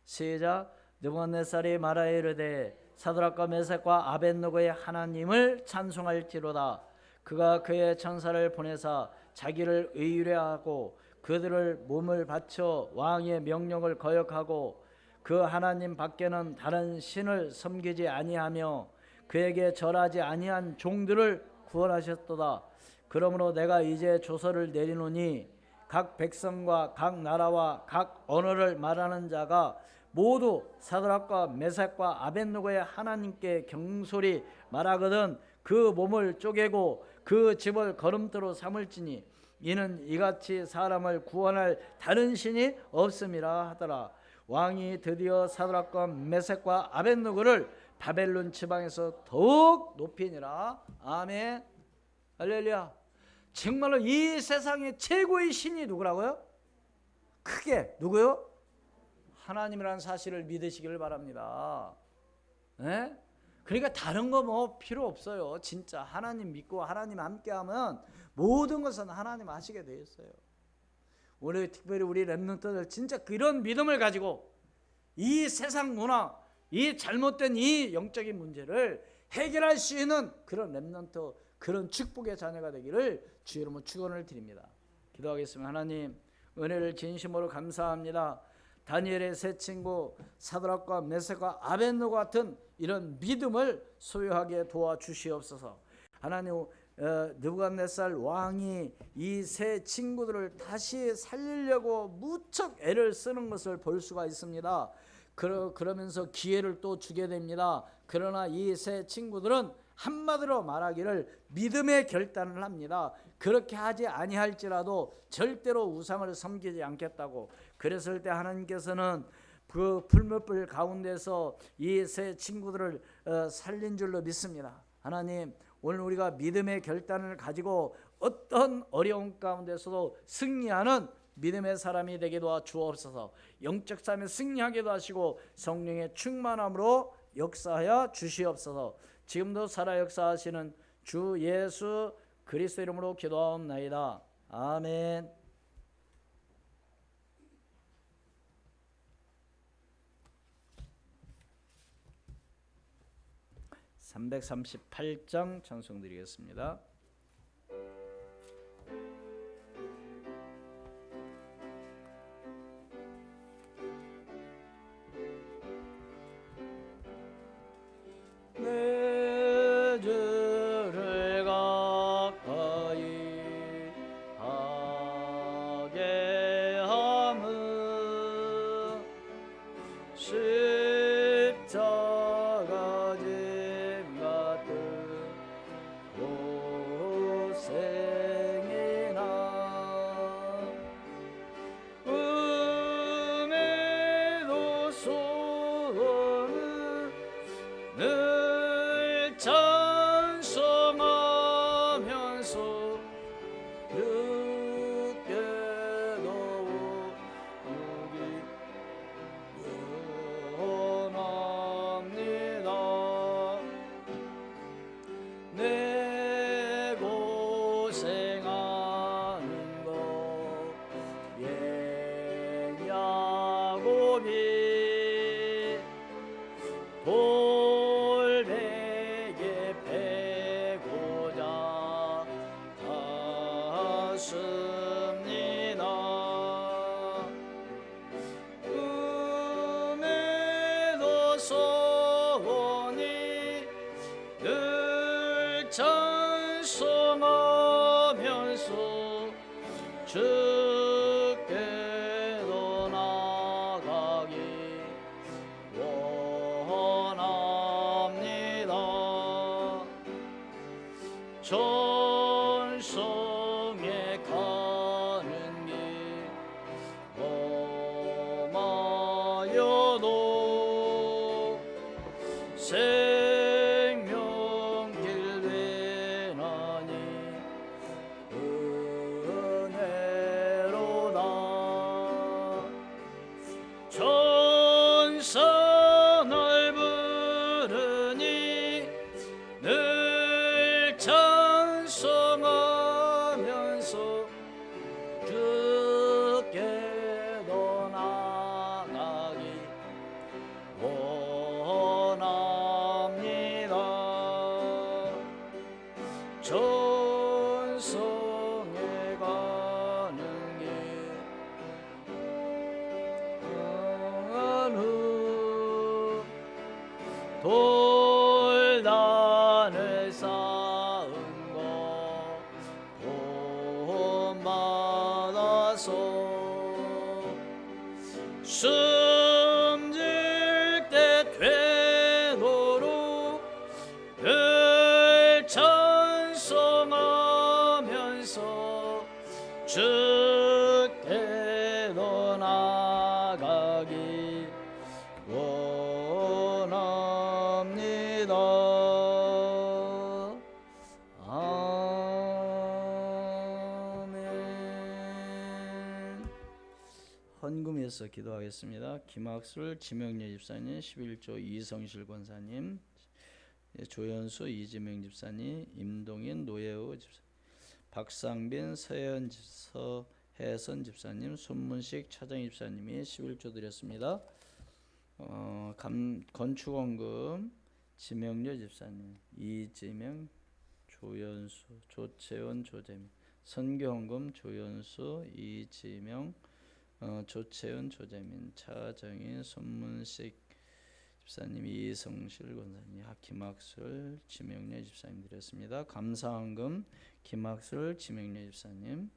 S3: 시작. 느부갓네살이 말하여 이르되 사드락과 메삭과 아벳느고의 하나님을 찬송할지로다. 그가 그의 천사를 보내사 자기를 의뢰하고 그들을 몸을 바쳐 왕의 명령을 거역하고 그 하나님 밖에는 다른 신을 섬기지 아니하며 그에게 절하지 아니한 종들을 구원하셨도다. 그러므로 내가 이제 조서를 내리노니 각 백성과 각 나라와 각 언어를 말하는 자가 모두 사드락과 메삭과 아벳느고의 하나님께 경솔히 말하거든 그 몸을 쪼개고 그 집을 거름토로 삼을지니 이는 이같이 사람을 구원할 다른 신이 없음이라 하더라. 왕이 드디어 사드락과 메삭과 아벳느고를 바벨론 지방에서 더욱 높이니라. 아멘. 할렐루야. 정말로 이 세상의 최고의 신이 누구라고요? 크게 누구요? 하나님이라는 사실을 믿으시기를 바랍니다. 네? 그러니까 다른 거 뭐 필요 없어요. 진짜 하나님 믿고 하나님 함께하면 모든 것은 하나님 하시게 돼 있어요. 오늘 특별히 우리 렘넌트들 진짜 그런 믿음을 가지고 이 세상 문화, 이 잘못된 이 영적인 문제를 해결할 수 있는 그런 렘넌트, 그런 축복의 자녀가 되기를 주의 이름으로 축원을 드립니다. 기도하겠습니다. 하나님 은혜를 진심으로 감사합니다. 다니엘의 세 친구 사드락과 메삭과 아벳느고 같은 이런 믿음을 소유하게 도와주시옵소서. 하나님 느부갓네살 왕이 이 세 친구들을 다시 살리려고 무척 애를 쓰는 것을 볼 수가 있습니다. 그러면서 기회를 또 주게 됩니다. 그러나 이 세 친구들은 한마디로 말하기를 믿음의 결단을 합니다. 그렇게 하지 아니할지라도 절대로 우상을 섬기지 않겠다고. 그랬을 때 하나님께서는 그 풀무불 가운데서 이 세 친구들을 살린 줄로 믿습니다. 하나님, 오늘 우리가 믿음의 결단을 가지고 어떤 어려운 가운데서도 승리하는 믿음의 사람이 되게 도와주옵소서. 영적 삶에 승리하게도 하시고 성령의 충만함으로 역사하여 주시옵소서. 지금도 살아 역사하시는 주 예수 그리스도 이름으로 기도하옵나이다. 아멘. 338장 찬송드리겠습니다. 내 주를 가까이 하게 함은 십자가 짐 같은 고생이나 음에도 소원은 늘 찬송하면서 늦게도 여기 원합니다. 내 고생하는 것 옛야곱이 돌베개 베고자 갔습니다. 음에도 소원이 늘 찬송하면서 주께로 나가기 원합니다. 전성에 가는 길 험하여도 생명길 되나니 은혜로다. 천사 날 부르니 늘 찬송하면서 주께로 나가기 원합니다. 전성에 가는 길 후 돌단을 쌓은 것 본받아서 숨질 때 되도록 늘 찬송하면서 주께로 나가기 원합니다. 아멘. 헌금에서 기도하겠습니다. 김학술 지명례 집사님, 11조 이성실 권사님, 조연수 이지명 집사님, 임동인 노예우 집사님, 박상빈 서혜선 집사님, 손문식 차정 집사님이 11조 드렸습니다. 건축원금 지명료 집사님, 이지명, 조연수, 조채원, 조재민, 선교원금 조연수, 이지명, 조채원, 조재민, 차정인, 손문식 집사님, 이성실 권사님, 김학술 지명료 집사님 드렸습니다. 감사원금 김학술 지명료 집사님,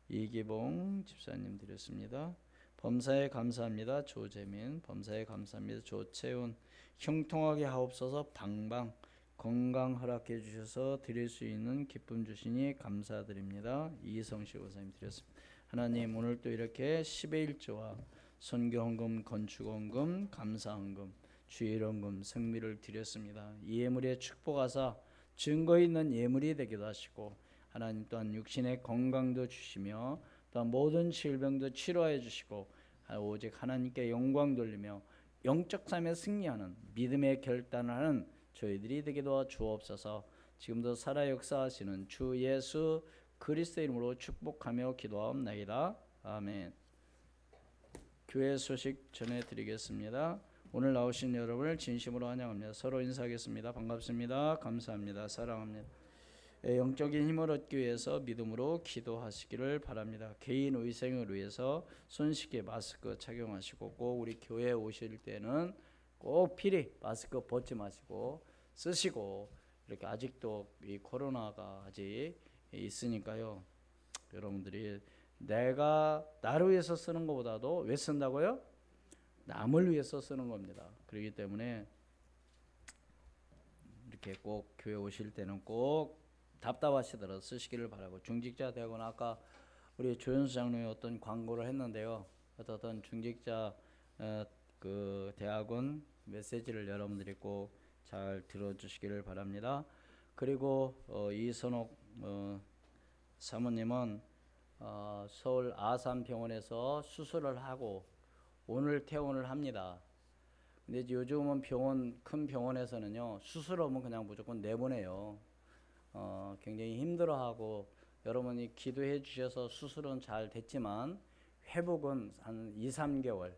S3: 이기봉 집사님 드렸습니다. 범사에 감사합니다. 조재민. 범사에 감사합니다. 조채훈. 형통하게 하옵소서. 방방. 건강 허락해 주셔서 드릴 수 있는 기쁨 주시니 감사드립니다. 이성실 권사님 드렸습니다. 하나님, 오늘 또 이렇게 10의 1조와 선교헌금, 건축헌금, 감사헌금, 주일헌금, 성미를 드렸습니다. 이 예물의 축복하사 증거 있는 예물이 되기도 하시고, 하나님 또한 육신의 건강도 주시며 또한 모든 질병도 치료해 주시고, 오직 하나님께 영광 돌리며 영적 삶에 승리하는 믿음의 결단을 하는 저희들이 되게 도와 주옵소서. 지금도 살아 역사하시는 주 예수 그리스도의 이름으로 축복하며 기도하옵나이다. 아멘. 교회 소식 전해드리겠습니다. 오늘 나오신 여러분을 진심으로 환영합니다. 서로 인사하겠습니다. 반갑습니다. 감사합니다. 사랑합니다. 영적인 힘을 얻기 위해서 믿음으로 기도하시기를 바랍니다. 개인 위생을 위해서 손 씻게 마스크 착용하시고, 꼭 우리 교회에 오실 때는 꼭 필히 마스크 벗지 마시고 쓰시고, 이렇게 아직도 이 코로나가 아직 있으니까요. 여러분들이 내가 나를 위해서 쓰는 것보다도 왜 쓴다고요? 남을 위해서 쓰는 겁니다. 그렇기 때문에 이렇게 꼭 교회 오실 때는 꼭 답답하시더라도 쓰시기를 바라고, 중직자 대학원 아까 우리 조현수 장로님 어떤 광고를 했는데요. 어떤 중직자 그 대학원 메시지를 여러분들이 꼭 잘 들어주시기를 바랍니다. 그리고 이선옥 사모님은 서울 아산병원에서 수술을 하고 오늘 퇴원을 합니다. 근데 요즘은 큰 병원에서는요, 수술하면 그냥 무조건 내보내요. 굉장히 힘들어하고, 여러분이 기도해 주셔서 수술은 잘 됐지만 회복은 한 2-3개월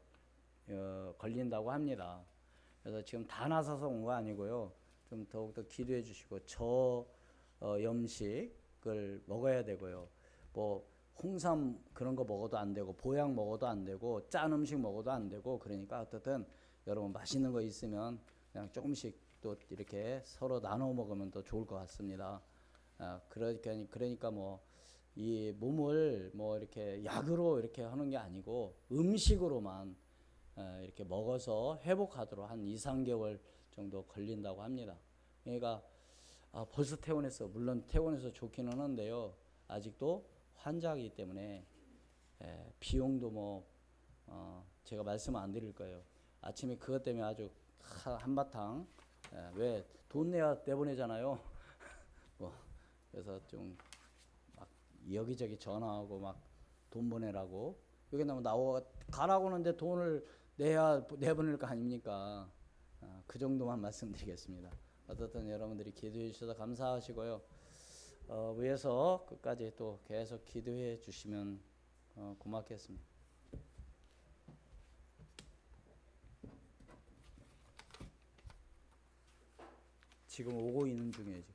S3: 걸린다고 합니다. 그래서 지금 다 나서서 온 거 아니고요. 좀 더욱더 기도해 주시고, 염식을 먹어야 되고요. 뭐 홍삼 그런 거 먹어도 안 되고, 보약 먹어도 안 되고, 짠 음식 먹어도 안 되고, 그러니까 어떻든 여러분 맛있는 거 있으면 그냥 조금씩 또 이렇게 서로 나눠 먹으면 더 좋을 것 같습니다. 그러니까 뭐 이 몸을 뭐 이렇게 약으로 이렇게 하는 게 아니고 음식으로만 이렇게 먹어서 회복하도록 한 2-3개월 정도 걸린다고 합니다. 그러니까 벌써 퇴원했어. 물론 퇴원해서 좋기는 하는데요, 아직도 환자이기 때문에 비용도 뭐 제가 말씀 안 드릴 거예요. 아침에 그것 때문에 아주 한바탕, 왜 돈 내야 내보내잖아요. 뭐 그래서 좀 막 여기저기 전화하고 막 돈 보내라고, 여기 나와 가라고 하는데 돈을 내야 내보낼 거 아닙니까? 그 정도만 말씀드리겠습니다. 어떻든 여러분들이 기도해 주셔서 감사하시고요. 위에서 끝까지 또 계속 기도해 주시면 고맙겠습니다. 지금 오고 있는 중이에요. 지금.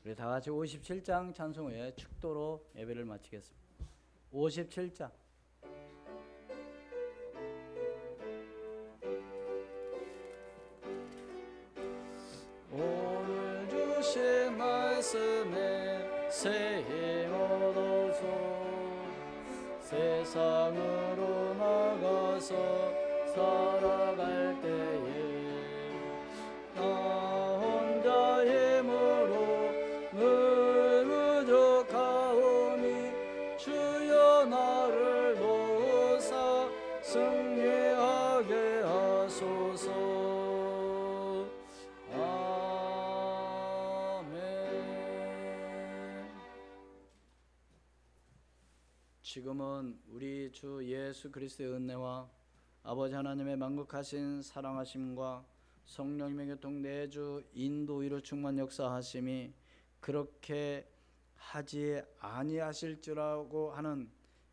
S3: 우리 다 같이 57장 찬송 후에 축도로 예배를 마치겠습니다. 57장. 오늘 주신 말씀에 새 힘 얻어서 세상으로 나가서 살아갈 때에 나 혼자 힘으로 늘 부족하오니 주여 나를 도우사 승리하게 하소서. 아멘. 지금은 우리 주 예수 그리스도의 은혜와 아버지 하나님의 만국하신 사랑하심과 성령님의 교통 내주 인도위로 충만 역사하심이 그렇게 하지 아니하실 줄알고 하는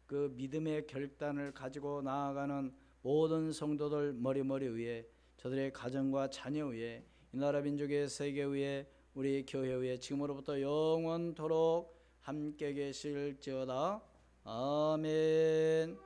S3: 그 믿음의 결단을 가지고 나아가는 모든 성도들 머리 위에, 저들의 가정과 자녀 위에, 이 나라 민족의 세계 위에, 우리 교회 위에 지금으로부터 영원토록 함께 계실지어다. 아멘.